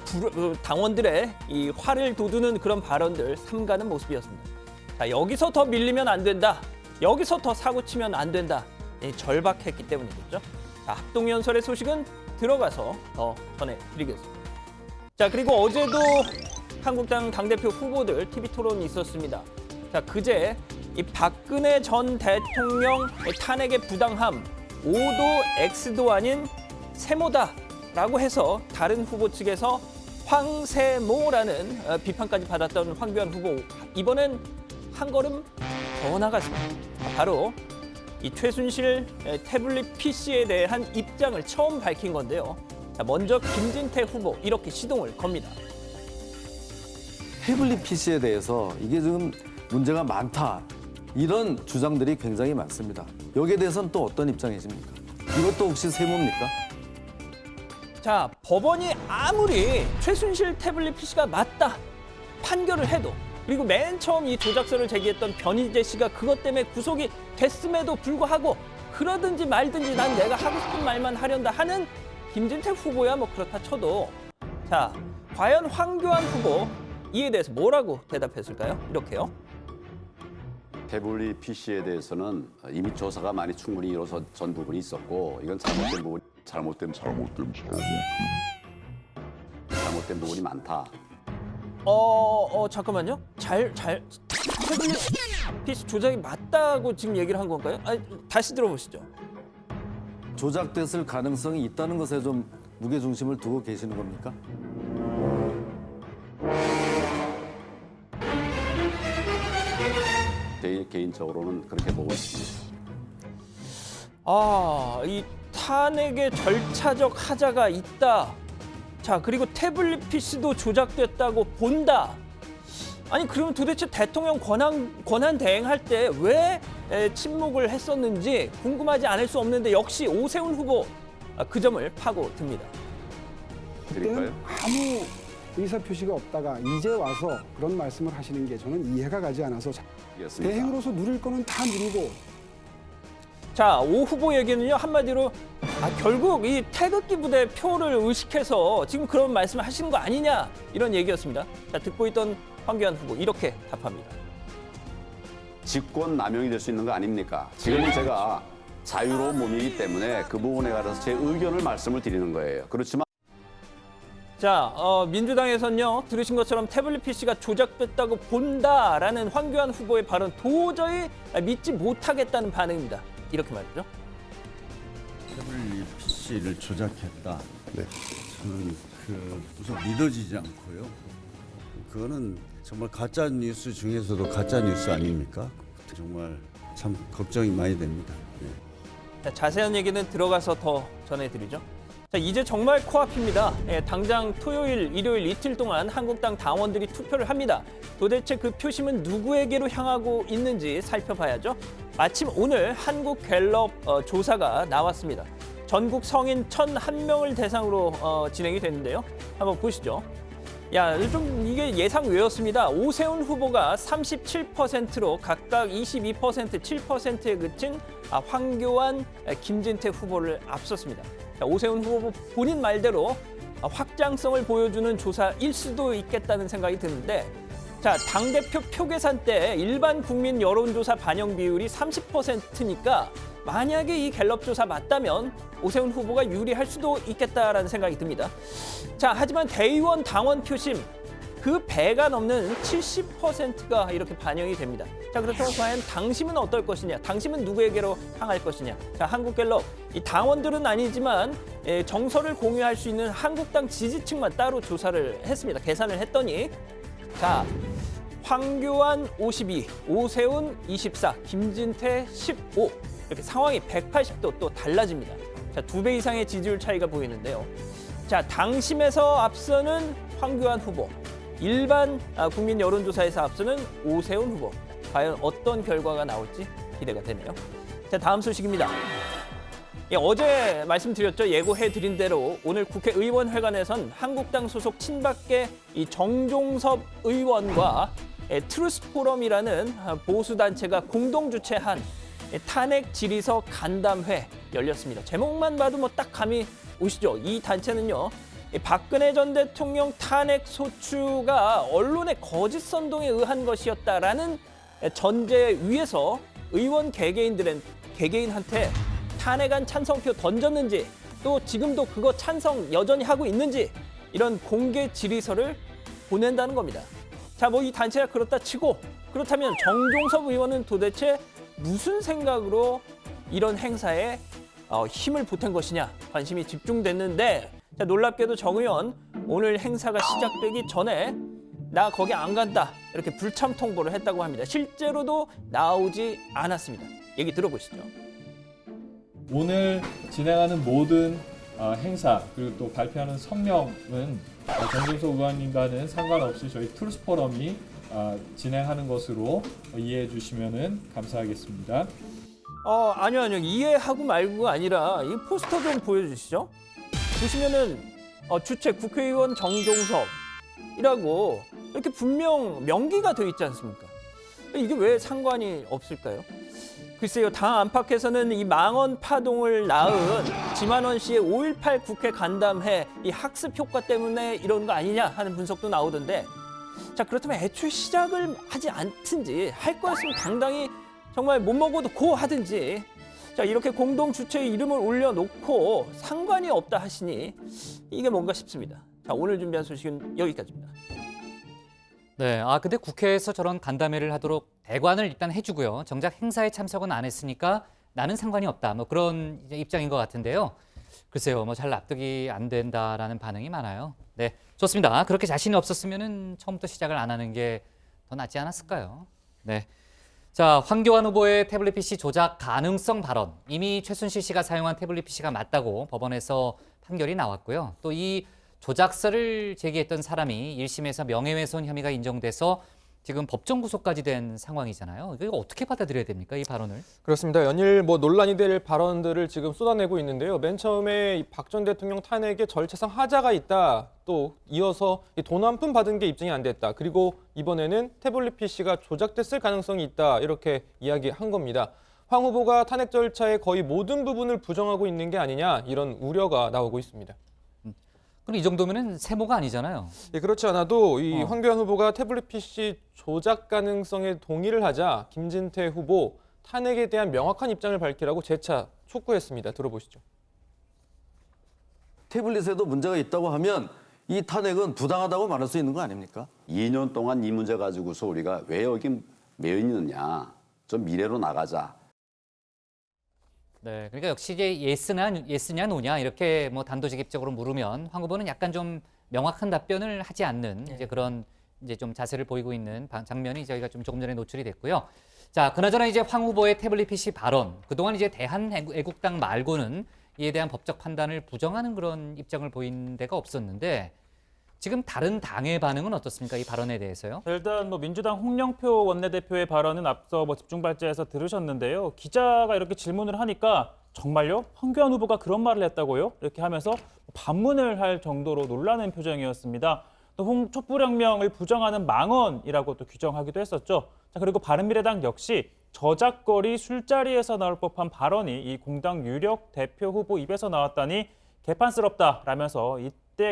당원들의 이 화를 돋우는 그런 발언들 삼가는 모습이었습니다. 자, 여기서 더 밀리면 안 된다. 여기서 더 사고 치면 안 된다. 절박했기 때문이겠죠. 자, 합동연설의 소식은 들어가서 더 전해드리겠습니다. 자, 그리고 어제도 한국당 당대표 후보들 TV토론이 있었습니다. 자, 그제 이 박근혜 전 대통령 탄핵의 부당함, O도 X도 아닌 세모다라고 해서 다른 후보 측에서 황세모라는 비판까지 받았던 황교안 후보, 이번엔 한 걸음 더 나갔습니다. 바로 이 최순실 태블릿 PC에 대한 입장을 처음 밝힌 건데요. 자, 먼저 김진태 후보 이렇게 시동을 겁니다. 태블릿 PC에 대해서 이게 지금 문제가 많다, 이런 주장들이 굉장히 많습니다. 여기에 대해서는 또 어떤 입장이십니까? 이것도 혹시 세모입니까? 자, 법원이 아무리 최순실 태블릿 PC가 맞다 판결을 해도, 그리고 맨 처음 이 조작서를 제기했던 변희재 씨가 그것 때문에 구속이 됐음에도 불구하고 그러든지 말든지 난 내가 하고 싶은 말만 하련다 하는 김진태 후보야 그렇다 쳐도, 자, 과연 황교안 후보 이에 대해서 뭐라고 대답했을까요? 이렇게요. 태블릿 PC에 대해서는 이미 조사가 많이 충분히 이루어진 부분이 있었고, 이건 잘못된 부분이 많다. 잠깐만요. 태블릿 PC 조작이 맞다고 지금 얘기를 한 건가요? 아니, 다시 들어보시죠. 조작됐을 가능성이 있다는 것에 좀 무게중심을 두고 계시는 겁니까? 개인적으로는 그렇게 보고 있습니다. 이 탄핵의 절차적 하자가 있다. 자, 그리고 태블릿 PC도 조작됐다고 본다. 아니, 그러면 도대체 대통령 권한 대행할 때 왜 침묵을 했었는지 궁금하지 않을 수 없는데 역시 오세훈 후보 그 점을 파고듭니다. 그때는 아무 의사표시가 없다가 이제 와서 그런 말씀을 하시는 게 저는 이해가 가지 않아서 대행으로서 누릴 거는 다 누리고. 자, 오 후보 얘기는요, 한마디로 결국 이 태극기 부대 표를 의식해서 지금 그런 말씀을 하시는 거 아니냐, 이런 얘기였습니다. 자, 듣고 있던 황교안 후보 이렇게 답합니다. 직권 남용이 될 수 있는 거 아닙니까? 지금은 제가 자유로운 몸이기 때문에 그 부분에 관해서 제 의견을 말씀을 드리는 거예요. 그렇지만 자, 민주당에서는요, 들으신 것처럼 태블릿 PC가 조작됐다고 본다라는 황교안 후보의 발언 도저히 믿지 못하겠다는 반응입니다. 이렇게 말이죠. 태블릿 PC를 조작했다. 네. 저는 우선 믿어지지 않고요. 그거는 정말 가짜 뉴스 중에서도 가짜 뉴스 아닙니까? 정말 참 걱정이 많이 됩니다. 네. 자, 자세한 얘기는 들어가서 더 전해드리죠. 자, 이제 정말 코앞입니다. 당장 토요일, 일요일 이틀 동안 한국당 당원들이 투표를 합니다. 도대체 그 표심은 누구에게로 향하고 있는지 살펴봐야죠. 마침 오늘 한국갤럽 조사가 나왔습니다. 전국 성인 1,001명을 대상으로 진행이 됐는데요. 한번 보시죠. 좀 이게 예상 외였습니다. 오세훈 후보가 37%로 각각 22%, 7%에 그친 황교안, 김진태 후보를 앞섰습니다. 자, 오세훈 후보 본인 말대로 확장성을 보여주는 조사일 수도 있겠다는 생각이 드는데, 자, 당대표 표계산 때 일반 국민 여론조사 반영 비율이 30%니까 만약에 이 갤럽 조사 맞다면 오세훈 후보가 유리할 수도 있겠다라는 생각이 듭니다. 자, 하지만 대의원 당원 표심 그 배가 넘는 70%가 이렇게 반영이 됩니다. 자, 그렇다면 과연 당심은 어떨 것이냐? 당심은 누구에게로 향할 것이냐? 자, 한국갤럽 이 당원들은 아니지만 정서를 공유할 수 있는 한국당 지지층만 따로 조사를 했습니다. 계산을 했더니 자, 황교안 52, 오세훈 24, 김진태 15 이렇게 상황이 180도 또 달라집니다. 자, 2배 이상의 지지율 차이가 보이는데요. 자, 당심에서 앞서는 황교안 후보, 일반 국민 여론조사에서 앞서는 오세훈 후보. 과연 어떤 결과가 나올지 기대가 되네요. 자, 다음 소식입니다. 어제 말씀드렸죠. 예고해드린 대로 오늘 국회의원회관에선 한국당 소속 친박계 이 정종섭 의원과 트루스포럼이라는 보수단체가 공동 주최한 탄핵 질의서 간담회 열렸습니다. 제목만 봐도 뭐 딱 감이 오시죠. 이 단체는요, 박근혜 전 대통령 탄핵 소추가 언론의 거짓 선동에 의한 것이었다라는 전제 위에서 의원 개개인한테 탄핵안 찬성표 던졌는지, 또 지금도 그거 찬성 여전히 하고 있는지 이런 공개 질의서를 보낸다는 겁니다. 자, 뭐 이 단체가 그렇다 치고, 그렇다면 정종섭 의원은 도대체 무슨 생각으로 이런 행사에 힘을 보탠 것이냐 관심이 집중됐는데, 자, 놀랍게도 정 의원 오늘 행사가 시작되기 전에 나 거기 안 간다 이렇게 불참 통보를 했다고 합니다. 실제로도 나오지 않았습니다. 얘기 들어보시죠. 오늘 진행하는 모든 행사 그리고 또 발표하는 성명은 정종섭 의원님과는 상관없이 저희 트루스포럼이 진행하는 것으로 이해해 주시면 감사하겠습니다. 아니요. 이해하고 말고가 아니라 이 포스터 좀 보여주시죠. 보시면은 주최 국회의원 정종섭이라고 이렇게 분명 명기가 되어 있지 않습니까? 이게 왜 상관이 없을까요? 글쎄요, 당 안팎에서는 이 망언 파동을 낳은 지만원 씨의 5.18 국회 간담회 이 학습 효과 때문에 이런 거 아니냐 하는 분석도 나오던데, 자, 그렇다면 애초에 시작을 하지 않든지, 할 거였으면 당당히 정말 못 먹어도 고 하든지, 자, 이렇게 공동 주최 이름을 올려놓고 상관이 없다 하시니 이게 뭔가 싶습니다. 자, 오늘 준비한 소식은 여기까지입니다. 네, 근데 국회에서 저런 간담회를 하도록 대관을 일단 해주고요. 정작 행사에 참석은 안 했으니까 나는 상관이 없다. 뭐 그런 이제 입장인 것 같은데요. 글쎄요, 뭐 잘 납득이 안 된다라는 반응이 많아요. 네, 좋습니다. 그렇게 자신이 없었으면은 처음부터 시작을 안 하는 게 더 낫지 않았을까요? 네. 자, 황교안 후보의 태블릿 PC 조작 가능성 발언. 이미 최순실 씨가 사용한 태블릿 PC가 맞다고 법원에서 판결이 나왔고요. 또 이 조작서를 제기했던 사람이 1심에서 명예훼손 혐의가 인정돼서 지금 법정 구속까지 된 상황이잖아요. 이거 어떻게 받아들여야 됩니까, 이 발언을? 그렇습니다. 연일 뭐 논란이 될 발언들을 지금 쏟아내고 있는데요. 맨 처음에 박 전 대통령 탄핵에 절차상 하자가 있다. 또 이어서 돈 한 푼 받은 게 입증이 안 됐다. 그리고 이번에는 태블릿 PC가 조작됐을 가능성이 있다. 이렇게 이야기한 겁니다. 황 후보가 탄핵 절차의 거의 모든 부분을 부정하고 있는 게 아니냐 이런 우려가 나오고 있습니다. 그럼 이 정도면은 세모가 아니잖아요. 예, 그렇지 않아도 이 황교안 후보가 태블릿 PC 조작 가능성에 동의를 하자 김진태 후보 탄핵에 대한 명확한 입장을 밝히라고 재차 촉구했습니다. 들어보시죠. 태블릿에도 문제가 있다고 하면 이 탄핵은 부당하다고 말할 수 있는 거 아닙니까? 2년 동안 이 문제 가지고서 우리가 왜 여기 매여 있느냐. 좀 미래로 나가자. 네, 그러니까 역시 이제 예스냐 노냐 이렇게 뭐 단도직입적으로 물으면 황 후보는 약간 좀 명확한 답변을 하지 않는 이제 그런 이제 좀 자세를 보이고 있는 장면이 저희가 좀 조금 전에 노출이 됐고요. 자, 그나저나 이제 황 후보의 태블릿 PC 발언, 그동안 이제 대한애국당 말고는 이에 대한 법적 판단을 부정하는 그런 입장을 보인 데가 없었는데 지금 다른 당의 반응은 어떻습니까? 이 발언에 대해서요? 일단 뭐 민주당 홍영표 원내대표의 발언은 앞서 뭐 집중발제에서 들으셨는데요. 기자가 이렇게 질문을 하니까 정말요? 황교안 후보가 그런 말을 했다고요? 이렇게 하면서 반문을 할 정도로 놀라는 표정이었습니다. 또 촛불혁명을 부정하는 망언이라고 또 규정하기도 했었죠. 자, 그리고 바른미래당 역시 저작거리 술자리에서 나올 법한 발언이 이 공당 유력 대표 후보 입에서 나왔다니 개판스럽다라면서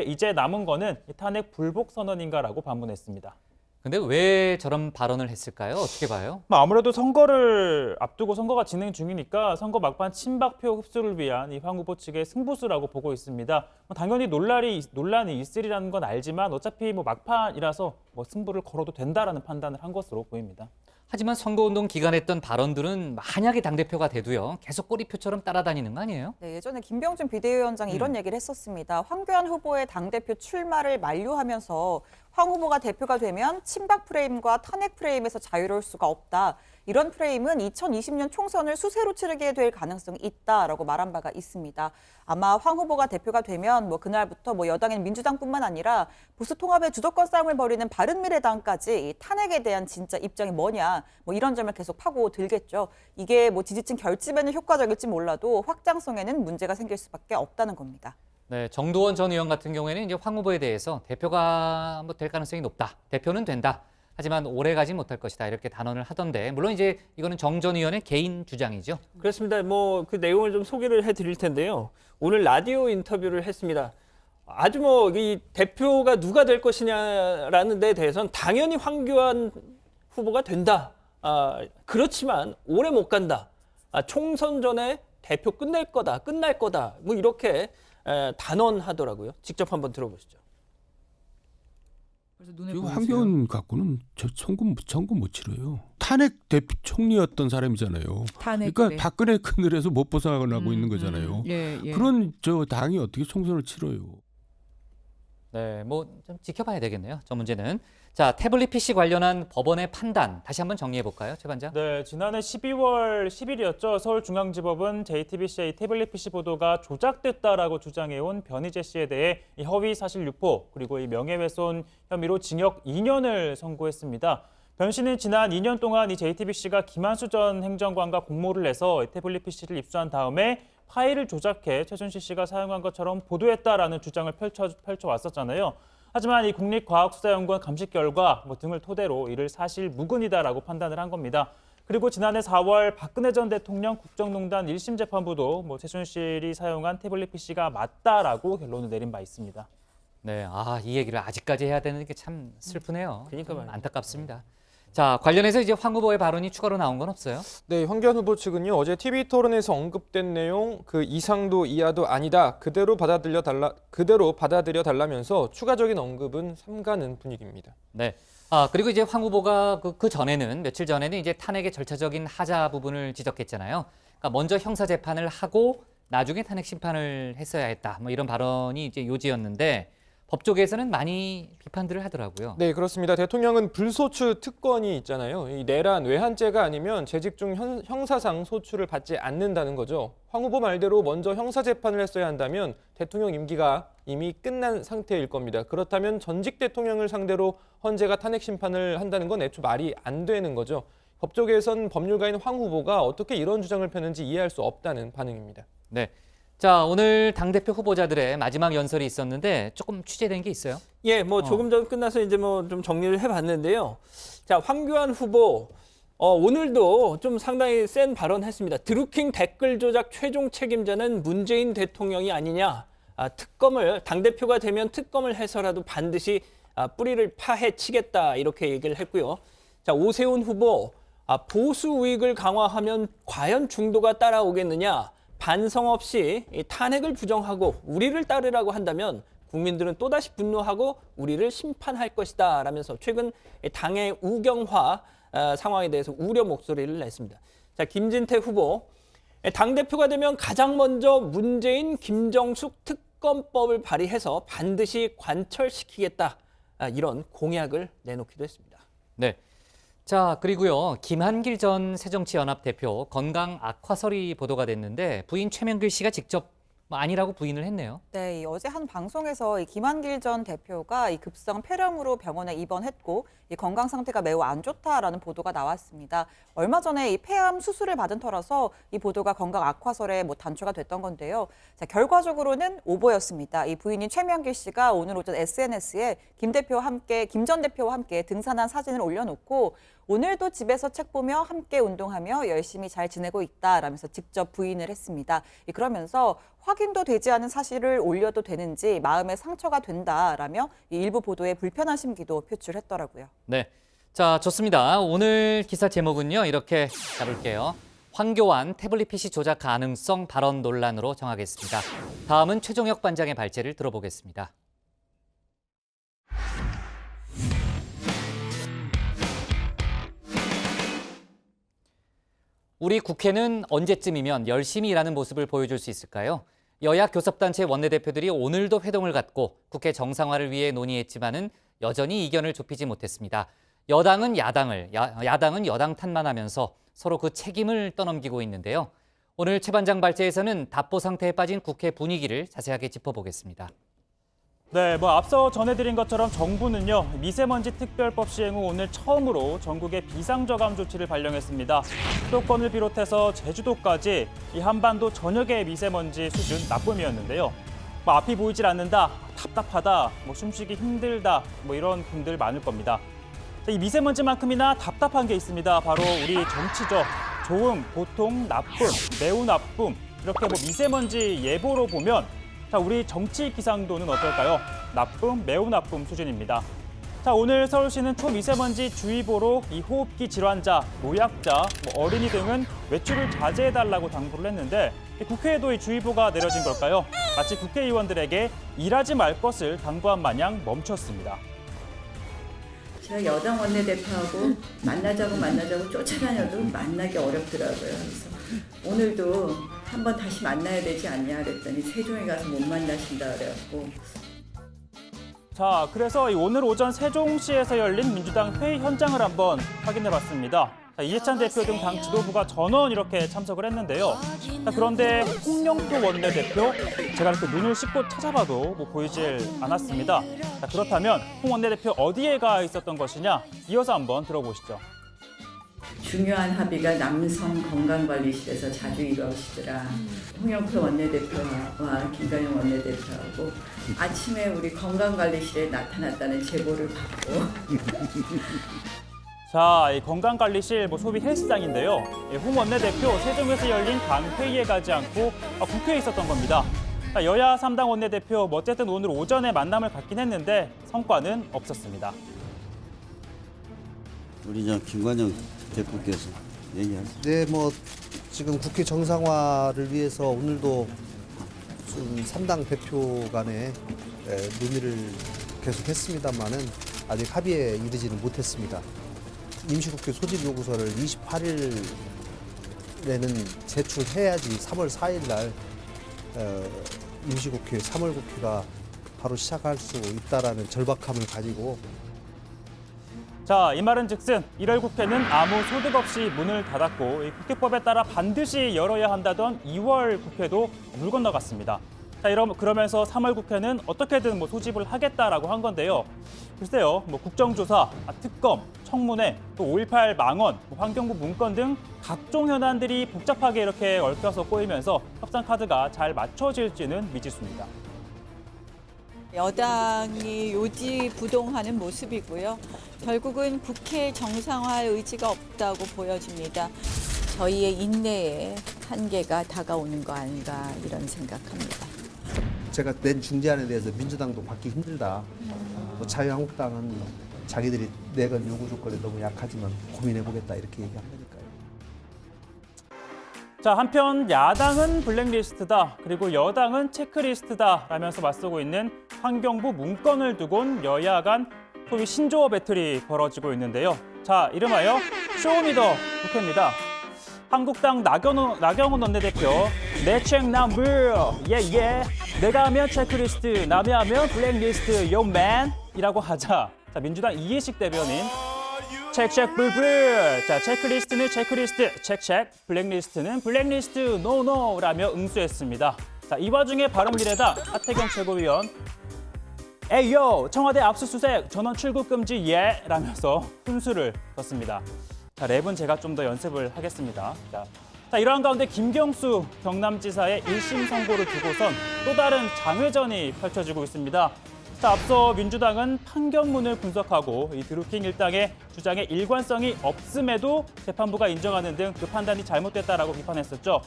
이제 남은 거는 탄핵 불복 선언인가라고 반문했습니다. 근데 왜 저런 발언을 했을까요? 어떻게 봐요? 아무래도 선거를 앞두고 선거가 진행 중이니까 선거 막판 친박표 흡수를 위한 이 황 후보 측의 승부수라고 보고 있습니다. 당연히 논란이 있으리라는 건 알지만 어차피 뭐 막판이라서 뭐 승부를 걸어도 된다라는 판단을 한 것으로 보입니다. 하지만 선거운동 기간에 했던 발언들은 만약에 당대표가 돼도요. 계속 꼬리표처럼 따라다니는 거 아니에요? 네, 예전에 김병준 비대위원장이 이런 얘기를 했었습니다. 황교안 후보의 당대표 출마를 만류하면서 황 후보가 대표가 되면 친박 프레임과 탄핵 프레임에서 자유로울 수가 없다. 이런 프레임은 2020년 총선을 수세로 치르게 될 가능성이 있다라고 말한 바가 있습니다. 아마 황 후보가 대표가 되면 뭐 그날부터 뭐 여당인 민주당뿐만 아니라 보수 통합의 주도권 싸움을 벌이는 바른미래당까지 이 탄핵에 대한 진짜 입장이 뭐냐 뭐 이런 점을 계속 파고들겠죠. 이게 뭐 지지층 결집에는 효과적일지 몰라도 확장성에는 문제가 생길 수밖에 없다는 겁니다. 네, 정두원 전 의원 같은 경우에는 이제 황 후보에 대해서 대표가 뭐 될 가능성이 높다. 대표는 된다. 하지만 오래 가지 못할 것이다. 이렇게 단언을 하던데 물론 이제 이거는 정 전 의원의 개인 주장이죠. 그렇습니다. 뭐 그 내용을 좀 소개를 해드릴 텐데요. 오늘 라디오 인터뷰를 했습니다. 아주 뭐 이 대표가 누가 될 것이냐라는 데 대해서는 당연히 황교안 후보가 된다. 그렇지만 오래 못 간다. 총선 전에 대표 끝날 거다. 뭐 이렇게 단언하더라고요. 직접 한번 들어보시죠. 그리고 황교안 갖고는 저 선거 못 치러요. 탄핵 대표 총리였던 사람이잖아요. 그러니까 박근혜 그늘에서 못 벗어나고 있는 거잖아요. 예. 그런 저 당이 어떻게 총선을 치러요? 네, 뭐 좀 지켜봐야 되겠네요. 저 문제는. 자, 태블릿 PC 관련한 법원의 판단 다시 한번 정리해 볼까요, 최 반장? 네, 지난해 12월 10일이었죠. 서울중앙지법은 JTBC의 태블릿 PC 보도가 조작됐다라고 주장해온 변희재 씨에 대해 이 허위 사실 유포 그리고 이 명예훼손 혐의로 징역 2년을 선고했습니다. 변 씨는 지난 2년 동안 이 JTBC가 김한수 전 행정관과 공모를 해서 태블릿 PC를 입수한 다음에 파일을 조작해 최순실 씨가 사용한 것처럼 보도했다라는 주장을 펼쳐왔었잖아요. 하지만 이 국립과학수사연구원 감식 결과 등을 토대로 이를 사실 무근이다라고 판단을 한 겁니다. 그리고 지난해 4월 박근혜 전 대통령 국정농단 1심 재판부도 최순실이 사용한 태블릿 PC가 맞다라고 결론을 내린 바 있습니다. 네, 이 얘기를 아직까지 해야 되는 게 참 슬프네요. 그러니까 말이에요. 안타깝습니다. 자, 관련해서 이제 황 후보의 발언이 추가로 나온 건 없어요? 네, 황교안 후보 측은요, 어제 TV 토론에서 언급된 내용 그 이상도 이하도 아니다. 그대로 받아들여 달라면서 추가적인 언급은 삼가는 분위기입니다. 네. 그리고 이제 황 후보가 그 전에는, 며칠 전에는 이제 탄핵의 절차적인 하자 부분을 지적했잖아요. 그러니까 먼저 형사 재판을 하고 나중에 탄핵 심판을 했어야 했다. 뭐 이런 발언이 이제 요지였는데 법조계에서는 많이 비판들을 하더라고요. 네, 그렇습니다. 대통령은 불소추 특권이 있잖아요. 이 내란, 외환죄가 아니면 재직 중 형사상 소추를 받지 않는다는 거죠. 황 후보 말대로 먼저 형사 재판을 했어야 한다면 대통령 임기가 이미 끝난 상태일 겁니다. 그렇다면 전직 대통령을 상대로 헌재가 탄핵 심판을 한다는 건 애초 말이 안 되는 거죠. 법조계에선 법률가인 황 후보가 어떻게 이런 주장을 펴는지 이해할 수 없다는 반응입니다. 네. 자, 오늘 당대표 후보자들의 마지막 연설이 있었는데 조금 취재된 게 있어요? 예, 뭐 조금 전 끝나서 이제 뭐 좀 정리를 해봤는데요. 자, 황교안 후보 오늘도 좀 상당히 센 발언했습니다. 드루킹 댓글 조작 최종 책임자는 문재인 대통령이 아니냐. 특검을 당대표가 되면 특검을 해서라도 반드시 뿌리를 파헤치겠다 이렇게 얘기를 했고요. 자, 오세훈 후보 보수 우익을 강화하면 과연 중도가 따라오겠느냐. 반성 없이 탄핵을 부정하고 우리를 따르라고 한다면 국민들은 또다시 분노하고 우리를 심판할 것이다 라면서 최근 당의 우경화 상황에 대해서 우려 목소리를 냈습니다. 자, 김진태 후보, 당대표가 되면 가장 먼저 문재인, 김정숙 특검법을 발의해서 반드시 관철시키겠다 이런 공약을 내놓기도 했습니다. 네. 자, 그리고요. 김한길 전 새정치연합 대표 건강 악화설이 보도가 됐는데 부인 최명길 씨가 직접 아니라고 부인을 했네요. 네, 어제 한 방송에서 이 김한길 전 대표가 이 급성 폐렴으로 병원에 입원했고 이 건강 상태가 매우 안 좋다라는 보도가 나왔습니다. 얼마 전에 이 폐암 수술을 받은 터라서 이 보도가 건강 악화설에 단초가 됐던 건데요. 자, 결과적으로는 오보였습니다. 이 부인인 최명길 씨가 오늘 오전 SNS에 김 전 대표와 함께 등산한 사진을 올려놓고 오늘도 집에서 책 보며 함께 운동하며 열심히 잘 지내고 있다라면서 직접 부인을 했습니다. 그러면서 확인도 되지 않은 사실을 올려도 되는지 마음에 상처가 된다라며 일부 보도에 불편한 심기도 표출했더라고요. 네, 자, 좋습니다. 오늘 기사 제목은요. 이렇게 잡을게요. 황교안 태블릿 PC 조작 가능성 발언 논란으로 정하겠습니다. 다음은 최종혁 반장의 발제를 들어보겠습니다. 우리 국회는 언제쯤이면 열심히 일하는 모습을 보여줄 수 있을까요? 여야 교섭단체 원내대표들이 오늘도 회동을 갖고 국회 정상화를 위해 논의했지만은 여전히 이견을 좁히지 못했습니다. 여당은 야당은 여당 탓만하면서 서로 그 책임을 떠넘기고 있는데요. 오늘 최 반장 발제에서는 답보 상태에 빠진 국회 분위기를 자세하게 짚어보겠습니다. 네, 앞서 전해드린 것처럼 정부는요, 미세먼지 특별법 시행 후 오늘 처음으로 전국에 비상저감 조치를 발령했습니다. 수도권을 비롯해서 제주도까지 이 한반도 전역의 미세먼지 수준 나쁨이었는데요. 앞이 보이질 않는다, 답답하다, 숨쉬기 힘들다, 이런 분들 많을 겁니다. 이 미세먼지만큼이나 답답한 게 있습니다. 바로 우리 정치죠. 좋음, 보통, 나쁨, 매우 나쁨, 이렇게 미세먼지 예보로 보면 자, 우리 정치 기상도는 어떨까요? 나쁨, 매우 나쁨 수준입니다. 자, 오늘 서울시는 초미세먼지 주의보로 이 호흡기 질환자, 노약자, 어린이 등은 외출을 자제해달라고 당부를 했는데 국회에도 이 주의보가 내려진 걸까요? 마치 국회의원들에게 일하지 말 것을 당부한 마냥 멈췄습니다. 제가 여당 원내대표하고 만나자고 쫓아다녀도 만나기 어렵더라고요. 그래서 오늘도 한번 다시 만나야 되지 않냐 그랬더니 세종에 가서 못 만나신다 그래갖고. 자, 그래서 오늘 오전 세종시에서 열린 민주당 회의 현장을 한번 확인해봤습니다. 이해찬 대표 등 당 지도부가 전원 이렇게 참석을 했는데요. 자, 그런데 홍영표 원내대표 제가 이렇게 눈을 씻고 찾아봐도 보이질 않았습니다. 자, 그렇다면 홍 원내대표 어디에 가 있었던 것이냐? 이어서 한번 들어보시죠. 중요한 합의가 남성 건강관리실에서 자주 이루어지더라. 홍영표 원내대표와 김관영 원내대표하고 아침에 우리 건강관리실에 나타났다는 제보를 받고 자, 이 건강관리실 소비 헬스장인데요. 홍 원내대표 세종에서 열린 당 회의에 가지 않고 국회에 있었던 겁니다. 여야 3당 원내대표 어쨌든 오늘 오전에 만남을 갖긴 했는데 성과는 없었습니다. 우리 김관영 대표께서 얘기하세요. 네, 뭐 지금 국회 정상화를 위해서 오늘도 좀 3당 대표 간의 논의를 계속했습니다만은 아직 합의에 이르지는 못했습니다. 임시국회 소집 요구서를 28일에는 제출해야지 3월 4일 날 임시국회 3월 국회가 바로 시작할 수 있다라는 절박함을 가지고 자, 이 말은 즉슨 1월 국회는 아무 소득 없이 문을 닫았고 이 국회법에 따라 반드시 열어야 한다던 2월 국회도 물 건너갔습니다. 자, 그러면서 3월 국회는 어떻게든 소집을 하겠다라고 한 건데요. 글쎄요, 국정조사, 특검, 청문회, 또 5.18 망언, 환경부 문건 등 각종 현안들이 복잡하게 이렇게 얽혀서 꼬이면서 협상 카드가 잘 맞춰질지는 미지수입니다. 여당이 요지부동하는 모습이고요. 결국은 국회 정상화할 의지가 없다고 보여집니다. 저희의 인내의 한계가 다가오는 거 아닌가 이런 생각합니다. 제가 낸 중재안에 대해서 민주당도 받기 힘들다. 자유한국당은 자기들이 내건 요구 조건이 너무 약하지만 고민해보겠다 이렇게 얘기한 거니까요. 자, 한편 야당은 블랙리스트다, 그리고 여당은 체크리스트다 라면서 맞서고 있는 환경부 문건을 두곤 여야 간 소위 신조어 배틀이 벌어지고 있는데요. 자, 이름하여 쇼미더 국회입니다. 한국당 나경원 원내대표 내 책 넘버 예예 내가 하면 체크리스트 남이 하면 블랙리스트 요맨 이라고 하자, 자, 민주당 이해식 대변인 체크 불불. 자, 체크리스트는 체크리스트 체크, 블랙리스트는 블랙리스트 노노라며 응수했습니다. 자, 이 와중에 바른미래당 하태경 최고위원 에이요 청와대 압수수색 전원 출국 금지 예 라면서 훈수를 뒀습니다. 자, 랩은 제가 좀 더 연습을 하겠습니다. 자, 이러한 가운데 김경수 경남지사의 1심 선고를 두고선 또 다른 장외전이 펼쳐지고 있습니다. 자, 앞서 민주당은 판결문을 분석하고 이 드루킹 일당의 주장에 일관성이 없음에도 재판부가 인정하는 등 그 판단이 잘못됐다라고 비판했었죠.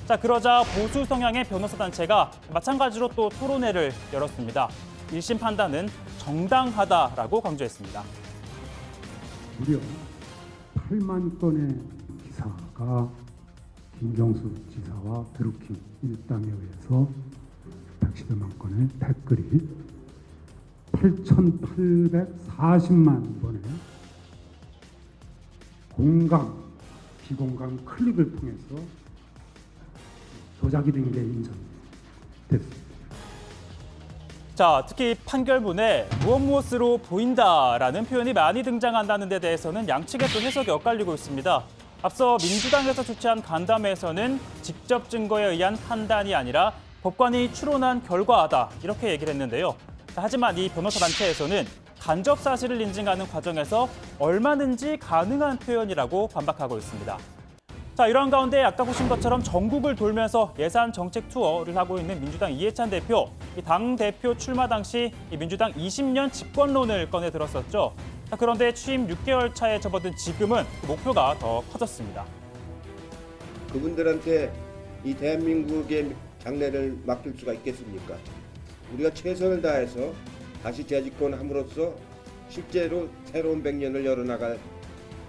자, 그러자 보수 성향의 변호사 단체가 마찬가지로 또 토론회를 열었습니다. 1심 판단은 정당하다라고 강조했습니다. 무려 8만 건의 기사가 김경수 지사와 드루킹 일당에 의해서 110여만 건의 댓글이 8,840만 번의 공감, 비공감 클릭을 통해서 조작이 된 게 인정됐습니다. 자, 특히 판결문에 무엇으로 보인다라는 표현이 많이 등장한다는 데 대해서는 양측의 또 해석이 엇갈리고 있습니다. 앞서 민주당에서 주최한 간담회에서는 직접 증거에 의한 판단이 아니라 법관이 추론한 결과다 이렇게 얘기를 했는데요. 하지만 이 변호사 단체에서는 간접 사실을 인증하는 과정에서 얼마든지 가능한 표현이라고 반박하고 있습니다. 자, 이러한 가운데 아까 보신 것처럼 전국을 돌면서 예산 정책 투어를 하고 있는 민주당 이해찬 대표. 이 당 대표 출마 당시 이 민주당 20년 집권론을 꺼내 들었었죠. 자, 그런데 취임 6개월 차에 접어든 지금은 그 목표가 더 커졌습니다. 그분들한테 이 대한민국의 장래를 맡길 수가 있겠습니까? 우리가 최선을 다해서 다시 재집권함으로써 실제로 새로운 100년을 열어나갈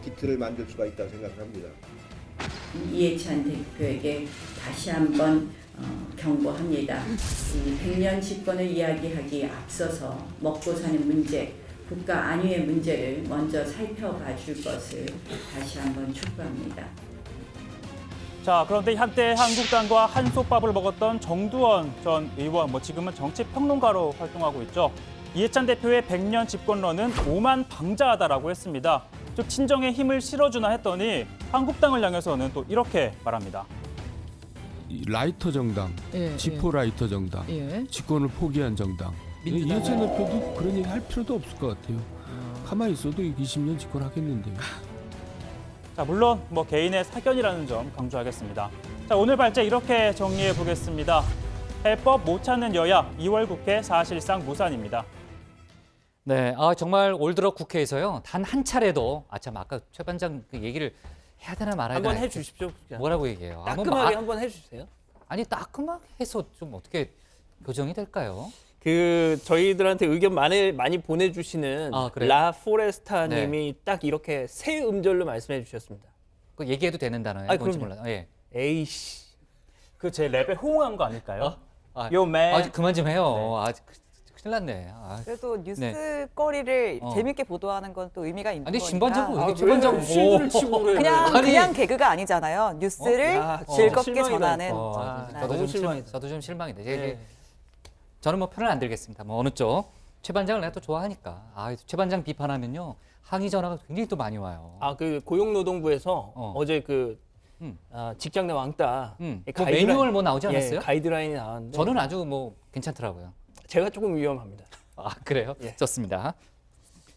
기틀을 만들 수가 있다고 생각합니다. 이해찬 대표에게 다시 한번 경고합니다. 이 100년 집권을 이야기하기에 앞서서 먹고 사는 문제, 국가 안위의 문제를 먼저 살펴봐 줄 것을 다시 한번 촉구합니다. 자, 그런데 한때 한국당과 한솥밥을 먹었던 정두원 전 의원, 지금은 정치평론가로 활동하고 있죠. 이해찬 대표의 100년 집권론은 오만방자하다라고 했습니다. 즉 친정에 힘을 실어주나 했더니 한국당을 향해서는 또 이렇게 말합니다. 라이터 정당, 지포 라이터 정당, 집권을 포기한 정당. 이해찬 대표도 그런 얘기 할 필요도 없을 것 같아요. 가만히 있어도 20년 집권하겠는데요. 자, 물론 개인의 사견이라는 점 강조하겠습니다. 자, 오늘 발제 이렇게 정리해 보겠습니다. 해법 못 찾는 여야 2월 국회 사실상 무산입니다. 네, 정말 올 들어 국회에서요 단 한 차례도 참 아까 최 반장 그 얘기를 해야 되나 말아야 되나 한번 해주십시오. 뭐라고 얘기해요? 따끔하게 한번 해주세요. 아니 따끔하게 해서 좀 어떻게 교정이 될까요? 그 저희들한테 의견 많이 보내주시는 그래요? 라포레스타님이 딱 이렇게 새 음절로 말씀해 주셨습니다. 그 얘기해도 되는 단어예요? 뭔지 몰라요. 예. 에이씨. 그 제 랩에 호응한 거 아닐까요? 아, Yo man. 그만 좀 해요. 큰일 났네. 그래도 뉴스거리를 재밌게 보도하는 건 또 의미가 있는 아니, 거니까. 신반적으로 이렇게 주관적으로 쉴드를 치고 그래. 그냥 개그가 아니잖아요. 뉴스를 즐겁게 실망이다. 전하는. 저도 좀 실망인데. 저는 뭐 편을 안 들겠습니다. 뭐 어느 쪽. 최 반장을 내가 또 좋아하니까. 최 반장 비판하면요. 항의 전화가 굉장히 또 많이 와요. 그 고용노동부에서 어제 그 직장 내 왕따 그 매뉴얼 뭐 나오지 않았어요? 가이드라인이 나왔는데 저는 아주 뭐 괜찮더라고요. 제가 조금 위험합니다. 그래요? 좋습니다.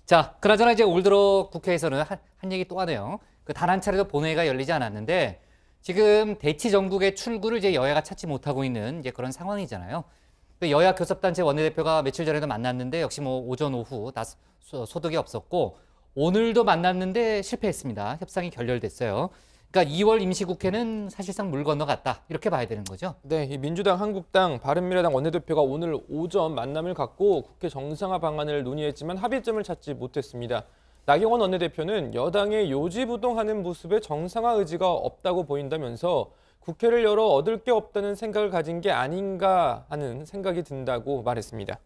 자, 그나저나 이제 올 들어 국회에서는 한 얘기 또 하네요. 그 단 한 차례도 본회의가 열리지 않았는데 지금 대치 전국의 출구를 이제 여야가 찾지 못하고 있는 이제 그런 상황이잖아요. 그 여야 교섭단체 원내대표가 며칠 전에도 만났는데 역시 뭐 오전 오후 다 소득이 없었고 오늘도 만났는데 실패했습니다. 협상이 결렬됐어요. 그러니까 2월 임시국회는 사실상 물 건너갔다 이렇게 봐야 되는 거죠. 네, 이 민주당, 한국당, 바른미래당 원내대표가 오늘 오전 만남을 갖고 국회 정상화 방안을 논의했지만 합의점을 찾지 못했습니다. 나경원 원내대표는 여당의 요지부동하는 모습에 정상화 의지가 없다고 보인다면서 국회를 열어 얻을 게 없다는 생각을 가진 게 아닌가 하는 생각이 든다고 말했습니다.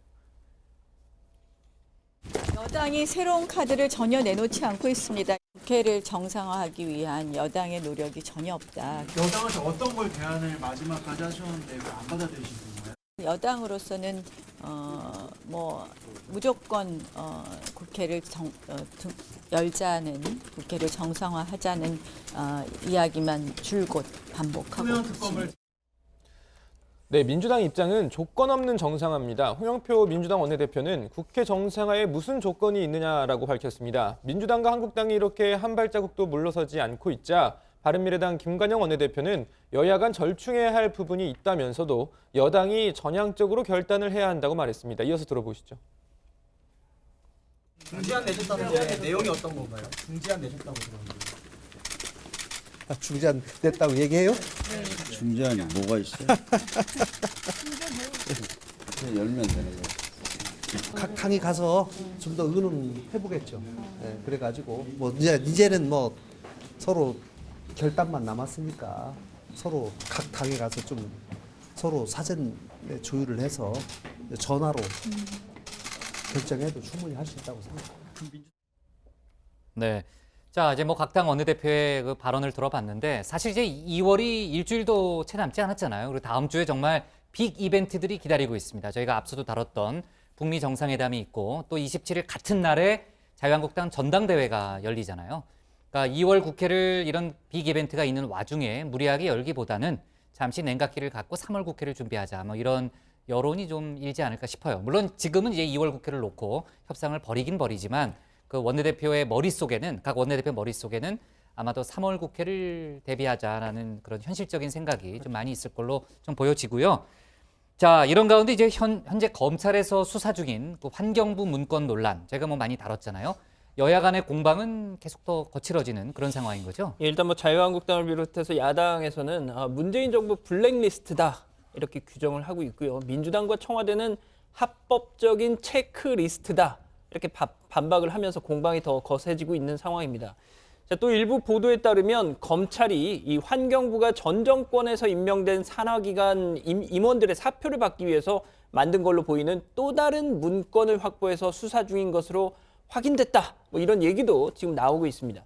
여당이 새로운 카드를 전혀 내놓지 않고 있습니다. 국회를 정상화하기 위한 여당의 노력이 전혀 없다. 여당은 어떤 걸 대안을 마지막까지 하셨는데 왜 안 받아들이신 건가요? 여당으로서는 뭐 무조건 국회를 열자는 국회를 정상화하자는 이야기만 줄곧 반복하고 있습니다. 네, 민주당 입장은 조건 없는 정상화입니다. 홍영표 민주당 원내대표는 국회 정상화에 무슨 조건이 있느냐라고 밝혔습니다. 민주당과 한국당이 이렇게 한 발자국도 물러서지 않고 있자 바른미래당 김관영 원내대표는 여야 간 절충해야 할 부분이 있다면서도 여당이 전향적으로 결단을 해야 한다고 말했습니다. 이어서 들어보시죠. 중지안 내셨다는데 내용이 어떤 건가요? 중지안 내셨다고 들었는데. 중지안 됐다고 얘기해요? 중지안이 뭐가 있어요? 그냥 열면 되는 거예요. 각 당이 가서 좀 더 의논해보겠죠. 네, 그래가지고 뭐 이제는 뭐 서로 결단만 남았으니까 서로 각 당에 가서 좀 서로 사전에 조율을 해서 전화로 결정해도 충분히 할 수 있다고 생각합니다. 네. 자, 이제 뭐 각 당 원내대표의 그 발언을 들어봤는데 사실 이제 2월이 일주일도 채 남지 않았잖아요. 그리고 다음 주에 정말 빅 이벤트들이 기다리고 있습니다. 저희가 앞서도 다뤘던 북미 정상회담이 있고 또 27일 같은 날에 자유한국당 전당대회가 열리잖아요. 그러니까 2월 국회를 이런 빅 이벤트가 있는 와중에 무리하게 열기보다는 잠시 냉각기를 갖고 3월 국회를 준비하자 뭐 이런 여론이 좀 일지 않을까 싶어요. 물론 지금은 이제 2월 국회를 놓고 협상을 벌이긴 벌이지만 그 원내대표의 머릿속에는 각 원내대표 머릿속에는 아마도 3월 국회를 대비하자라는 그런 현실적인 생각이 좀 많이 있을 걸로 좀 보여지고요. 자, 이런 가운데 이제 현재 검찰에서 수사 중인 그 환경부 문건 논란 제가 뭐 많이 다뤘잖아요. 여야 간의 공방은 계속 더 거칠어지는 그런 상황인 거죠. 일단 뭐 자유한국당을 비롯해서 야당에서는 문재인 정부 블랙리스트다 이렇게 규정을 하고 있고요. 민주당과 청와대는 합법적인 체크리스트다 이렇게 반박을 하면서 공방이 더 거세지고 있는 상황입니다. 자, 또 일부 보도에 따르면 검찰이 이 환경부가 전 정권에서 임명된 산하기관 임원들의 사표를 받기 위해서 만든 걸로 보이는 또 다른 문건을 확보해서 수사 중인 것으로 확인됐다. 뭐 이런 얘기도 지금 나오고 있습니다.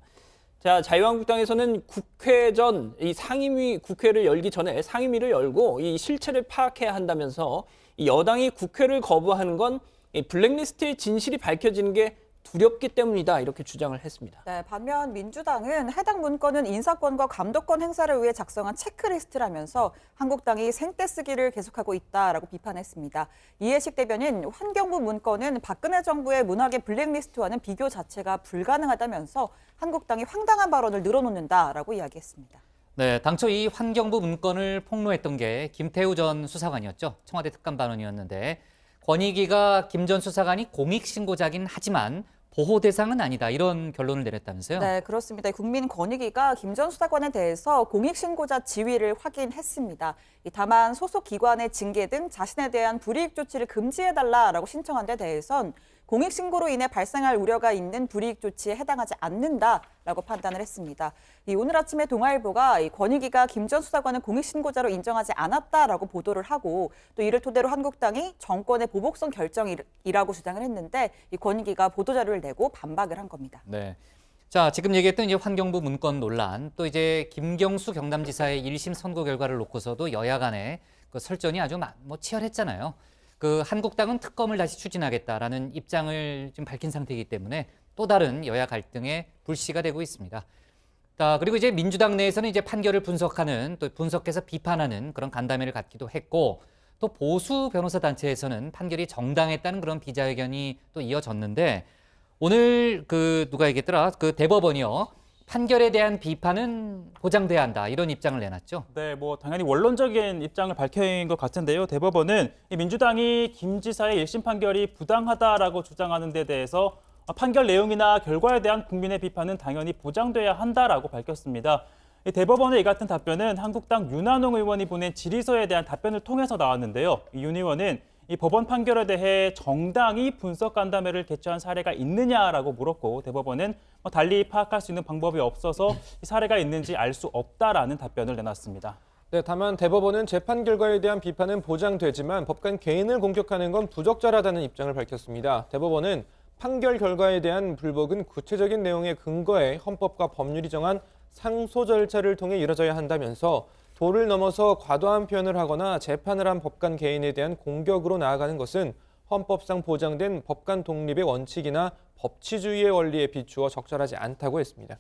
자, 자유한국당에서는 국회 전 이 상임위 국회를 열기 전에 상임위를 열고 이 실체를 파악해야 한다면서 이 여당이 국회를 거부하는 건 이 블랙리스트의 진실이 밝혀지는 게 두렵기 때문이다 이렇게 주장을 했습니다. 네, 반면 민주당은 해당 문건은 인사권과 감독권 행사를 위해 작성한 체크리스트라면서 한국당이 생떼 쓰기를 계속하고 있다라고 비판했습니다. 이해식 대변인 환경부 문건은 박근혜 정부의 문학의 블랙리스트와는 비교 자체가 불가능하다면서 한국당이 황당한 발언을 늘어놓는다라고 이야기했습니다. 네, 당초 이 환경부 문건을 폭로했던 게 김태우 전 수사관이었죠. 청와대 특감반원이었는데 권익위가 김 전 수사관이 공익신고자긴 하지만 보호 대상은 아니다 이런 결론을 내렸다면서요? 네, 그렇습니다. 국민권익위가 김 전 수사관에 대해서 공익신고자 지위를 확인했습니다. 다만 소속 기관의 징계 등 자신에 대한 불이익 조치를 금지해달라라고 신청한 데 대해선 공익신고로 인해 발생할 우려가 있는 불이익 조치에 해당하지 않는다라고 판단을 했습니다. 오늘 아침에 동아일보가 권익위가 김 전 수사관을 공익신고자로 인정하지 않았다라고 보도를 하고 또 이를 토대로 한국당이 정권의 보복성 결정이라고 주장을 했는데 이 권익위가 보도자료를 내고 반박을 한 겁니다. 네. 자, 지금 얘기했던 이제 환경부 문건 논란, 또 이제 김경수 경남지사의 1심 선고 결과를 놓고서도 여야 간의 그 설전이 아주 치열했잖아요. 그 한국당은 특검을 다시 추진하겠다라는 입장을 지금 밝힌 상태이기 때문에 또 다른 여야 갈등의 불씨가 되고 있습니다. 자, 그리고 이제 민주당 내에서는 이제 판결을 분석하는 또 분석해서 비판하는 그런 간담회를 갖기도 했고 또 보수 변호사 단체에서는 판결이 정당했다는 그런 비자회견이 또 이어졌는데 오늘 그 누가 얘기했더라? 그 대법원이요. 판결에 대한 비판은 보장돼야 한다 이런 입장을 내놨죠. 네, 당연히 원론적인 입장을 밝힌 것 같은데요. 대법원은 민주당이 김 지사의 1심 판결이 부당하다라고 주장하는 데 대해서 판결 내용이나 결과에 대한 국민의 비판은 당연히 보장돼야 한다라고 밝혔습니다. 대법원의 이 같은 답변은 한국당 윤한홍 의원이 보낸 질의서에 대한 답변을 통해서 나왔는데요. 윤 의원은 이 법원 판결에 대해 정당히 분석 간담회를 개최한 사례가 있느냐라고 물었고 대법원은 달리 파악할 수 있는 방법이 없어서 이 사례가 있는지 알 수 없다라는 답변을 내놨습니다. 네, 다만 대법원은 재판 결과에 대한 비판은 보장되지만 법관 개인을 공격하는 건 부적절하다는 입장을 밝혔습니다. 대법원은 판결 결과에 대한 불복은 구체적인 내용에 근거해 헌법과 법률이 정한 상소 절차를 통해 이뤄져야 한다면서 도를 넘어서 과도한 표현을 하거나 재판을 한 법관 개인에 대한 공격으로 나아가는 것은 헌법상 보장된 법관 독립의 원칙이나 법치주의의 원리에 비추어 적절하지 않다고 했습니다.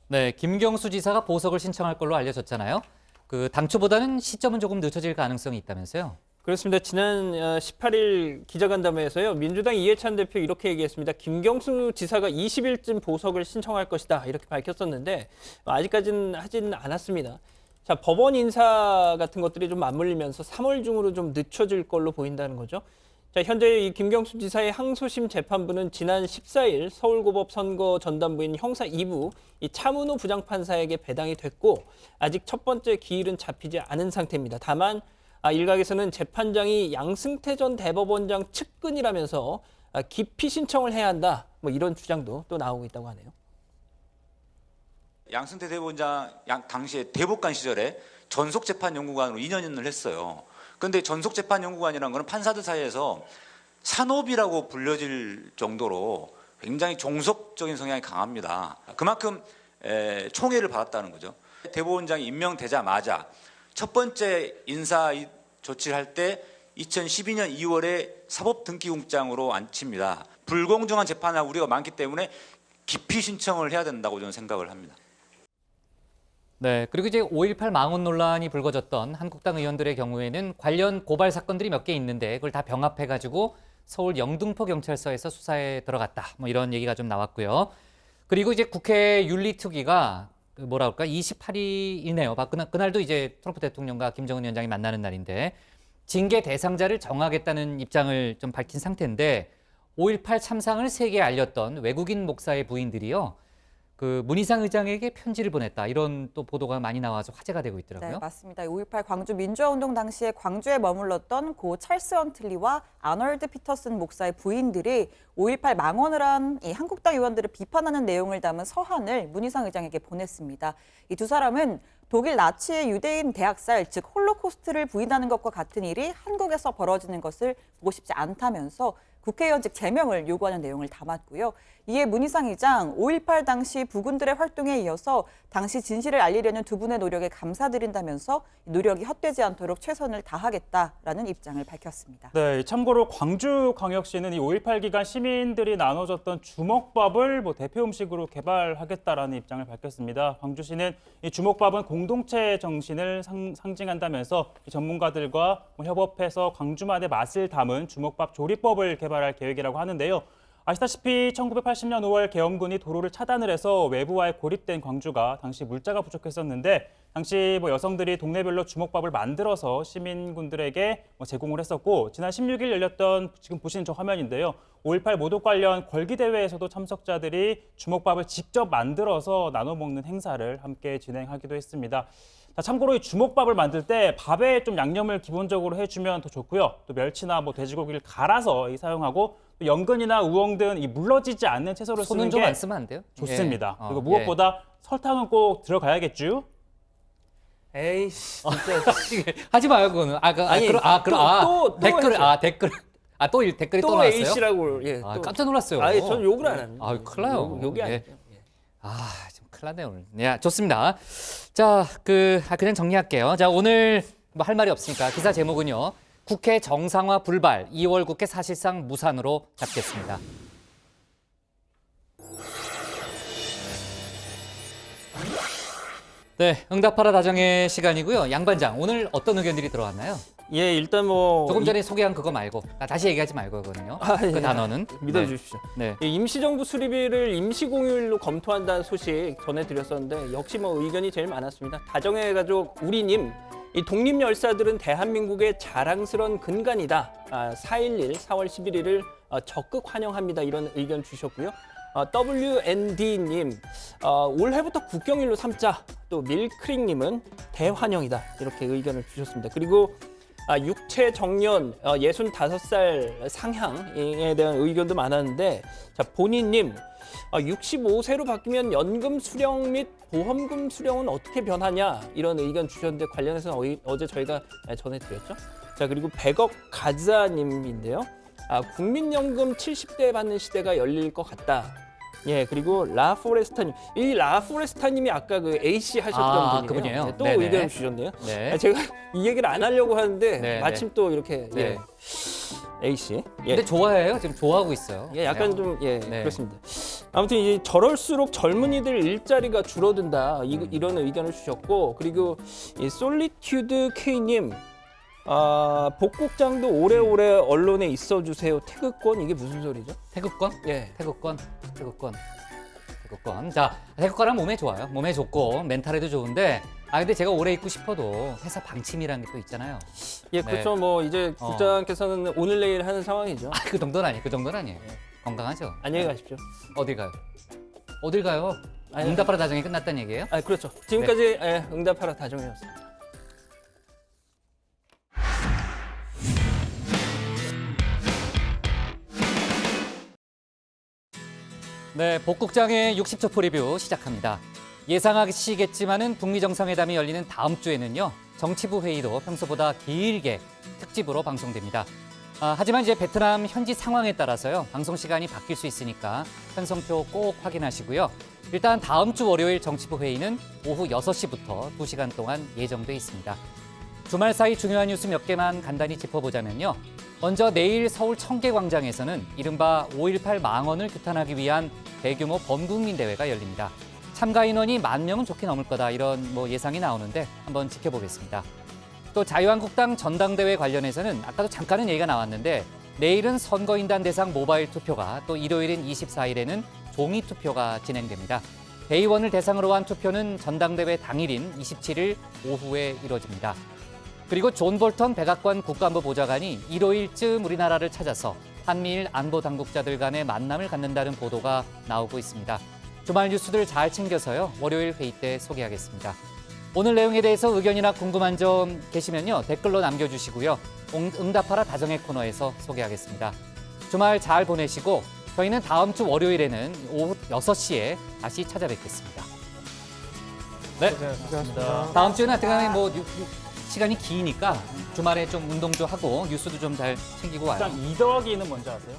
네, 김경수 지사가 보석을 신청할 걸로 알려졌잖아요. 그 당초보다는 시점은 조금 늦춰질 가능성이 있다면서요? 그렇습니다. 지난 18일 기자간담회에서요. 민주당 이해찬 대표 이렇게 얘기했습니다. 김경수 지사가 20일쯤 보석을 신청할 것이다 이렇게 밝혔었는데 아직까지는 하지는 않았습니다. 자, 법원 인사 같은 것들이 좀 맞물리면서 3월 중으로 좀 늦춰질 걸로 보인다는 거죠. 자, 현재 이 김경수 지사의 항소심 재판부는 지난 14일 서울고법 선거전담부인 형사 2부 이 차문호 부장판사에게 배당이 됐고 아직 첫 번째 기일은 잡히지 않은 상태입니다. 다만 일각에서는 재판장이 양승태 전 대법원장 측근이라면서 기피 신청을 해야 한다 이런 주장도 또 나오고 있다고 하네요. 양승태 대법원장 당시에 대법관 시절에 전속재판연구관으로 2년을 했어요. 그런데 전속재판연구관이라는 것은 판사들 사이에서 산업이라고 불려질 정도로 굉장히 종속적인 성향이 강합니다. 그만큼 총애를 받았다는 거죠. 대법원장이 임명되자마자 첫 번째 인사 조치를 할 때 2012년 2월에 사법등기공장으로 앉힙니다. 불공정한 재판할 우려가 많기 때문에 기피 신청을 해야 된다고 저는 생각을 합니다. 네, 그리고 이제 5.18 망언 논란이 불거졌던 한국당 의원들의 경우에는 관련 고발 사건들이 몇 개 있는데 그걸 다 병합해가지고 서울 영등포 경찰서에서 수사에 들어갔다. 이런 얘기가 좀 나왔고요. 그리고 이제 국회 윤리특위가 28일이네요. 그날도 이제 트럼프 대통령과 김정은 위원장이 만나는 날인데 징계 대상자를 정하겠다는 입장을 좀 밝힌 상태인데 5.18 참상을 세계에 알렸던 외국인 목사의 부인들이요. 그 문희상 의장에게 편지를 보냈다. 이런 또 보도가 많이 나와서 화제가 되고 있더라고요. 네, 맞습니다. 5.18 광주 민주화운동 당시에 광주에 머물렀던 고 찰스 헌틀리와 아널드 피터슨 목사의 부인들이 5.18 망언을 한 이 한국당 의원들을 비판하는 내용을 담은 서한을 문희상 의장에게 보냈습니다. 이 두 사람은 독일 나치의 유대인 대학살, 즉 홀로코스트를 부인하는 것과 같은 일이 한국에서 벌어지는 것을 보고 싶지 않다면서 국회의원직 제명을 요구하는 내용을 담았고요. 이에 문희상 의장 5.18 당시 부군들의 활동에 이어서 당시 진실을 알리려는 두 분의 노력에 감사드린다면서 노력이 헛되지 않도록 최선을 다하겠다라는 입장을 밝혔습니다. 네, 참고로 광주광역시는 이 5.18 기간 시민들이 나눠줬던 주먹밥을 대표 음식으로 개발하겠다라는 입장을 밝혔습니다. 광주시는 이 주먹밥은 공동체 정신을 상징한다면서 이 전문가들과 협업해서 광주만의 맛을 담은 주먹밥 조리법을 개발할 계획이라고 하는데요. 아시다시피 1980년 5월 계엄군이 도로를 차단을 해서 외부와의 고립된 광주가 당시 물자가 부족했었는데 당시 뭐 여성들이 동네별로 주먹밥을 만들어서 시민군들에게 제공을 했었고 지난 16일 열렸던 지금 보시는 저 화면인데요. 5.18 모독 관련 걸기대회에서도 참석자들이 주먹밥을 직접 만들어서 나눠 먹는 행사를 함께 진행하기도 했습니다. 자, 참고로 이 주먹밥을 만들 때 밥에 좀 양념을 기본적으로 해주면 더 좋고요. 또 멸치나 뭐 돼지고기를 갈아서 사용하고 또 연근이나 우엉 등 이 물러지지 않는 채소를 쓰는 손은 게 좀 안 쓰면 안 돼요? 좋습니다. 예. 그리고 무엇보다 설탕은 꼭 들어가야겠죠. 에이씨, 진짜. 하지 마요 그거는. 댓글 댓글이 또 나왔어요? A씨라고. 예. 아, 깜짝 놀랐어요. 아니, 전 욕을 안 합니다. 아, 큰일 나요. 욕이 아니에요. 좀 큰일 났네요 오늘. 네, 좋습니다. 자, 그냥 정리할게요. 자, 오늘 뭐 할 말이 없으니까 기사 제목은요. 국회 정상화 불발, 2월 국회 사실상 무산으로 잡겠습니다. 네, 응답하라 다정의 시간이고요. 양 반장, 오늘 어떤 의견들이 들어왔나요? 예, 일단 뭐 조금 전에 소개한 그거 말고 다시 얘기하지 말고 그거는요. 예. 그 단어는 믿어주십시오. 네. 예, 임시정부 수립일을 임시공휴일로 검토한다는 소식 전해드렸었는데 역시 뭐 의견이 제일 많았습니다. 다정의 가족 우리님, 이 독립열사들은 대한민국의 자랑스러운 근간이다. 4.11, 4월 11일을 적극 환영합니다. 이런 의견 주셨고요. WND님, 올해부터 국경일로 삼자. 또 밀크릭님은 대환영이다. 이렇게 의견을 주셨습니다. 그리고 육체 정년 65살 상향에 대한 의견도 많았는데, 자, 본인님, 65세로 바뀌면 연금 수령 및 보험금 수령은 어떻게 변하냐 이런 의견 주셨는데 관련해서는 어제 저희가 전해드렸죠. 자, 그리고 100억 가자님인데요. 국민연금 70대 받는 시대가 열릴 것 같다. 예, 그리고 라포레스타님, 이 라포레스타님이 아까 그 A씨 하셨던 분이에요. 그분이에요. 네, 또 네네. 의견을 주셨네요. 네. 제가 이 얘기를 안 하려고 하는데 네, 마침 또 이렇게 네. A씨. 근데 좋아해요. 지금 좋아하고 있어요. 예, 약간 네. 좀 네. 그렇습니다. 아무튼 이제 저럴수록 젊은이들 일자리가 줄어든다 이런 의견을 주셨고, 그리고 이 솔리튜드 K님, 복국장도 오래오래 언론에 있어주세요. 태극권 이게 무슨 소리죠? 태극권? 예, 태극권. 자, 태극권은 몸에 좋아요. 몸에 좋고 멘탈에도 좋은데. 근데 제가 오래 있고 싶어도 회사 방침이라는 게 또 있잖아요. 예, 그렇죠. 뭐 이제 국장께서는 오늘 내일 하는 상황이죠. 그 정도는 아니에요. 건강하죠. 안녕히 가십시오. 어딜 가요? 어딜 가요? 응답하라 다정이 끝났다는 얘기예요? 그렇죠. 지금까지 응답하라 다정이었습니다. 네, 복국장의 60초 프리뷰 시작합니다. 예상하시겠지만은 북미 정상회담이 열리는 다음 주에는요. 정치부 회의도 평소보다 길게 특집으로 방송됩니다. 하지만 이제 베트남 현지 상황에 따라서요. 방송 시간이 바뀔 수 있으니까 편성표 꼭 확인하시고요. 일단 다음 주 월요일 정치부 회의는 오후 6시부터 2시간 동안 예정돼 있습니다. 주말 사이 중요한 뉴스 몇 개만 간단히 짚어보자면요. 먼저 내일 서울 청계광장에서는 이른바 5.18 망언을 규탄하기 위한 대규모 범국민 대회가 열립니다. 참가 인원이 10,000명은 좋게 넘을 거다 이런 예상이 나오는데 한번 지켜보겠습니다. 또 자유한국당 전당대회 관련해서는 아까도 잠깐은 얘기가 나왔는데 내일은 선거인단 대상 모바일 투표가 또 일요일인 24일에는 종이 투표가 진행됩니다. 대의원을 대상으로 한 투표는 전당대회 당일인 27일 오후에 이루어집니다. 그리고 존 볼턴 백악관 국가안보 보좌관이 일요일쯤 우리나라를 찾아서 한미일 안보 당국자들 간의 만남을 갖는다는 보도가 나오고 있습니다. 주말 뉴스들 잘 챙겨서요. 월요일 회의 때 소개하겠습니다. 오늘 내용에 대해서 의견이나 궁금한 점 계시면요. 댓글로 남겨주시고요. 응답하라 다정의 코너에서 소개하겠습니다. 주말 잘 보내시고 저희는 다음 주 월요일에는 오후 6시에 다시 찾아뵙겠습니다. 네, 고생하셨습니다. 다음 주에는 하여튼 시간이 기니까 주말에 좀 운동 좀 하고 뉴스도 좀 잘 챙기고 와요. 일단 2 더하기는 뭔지 아세요?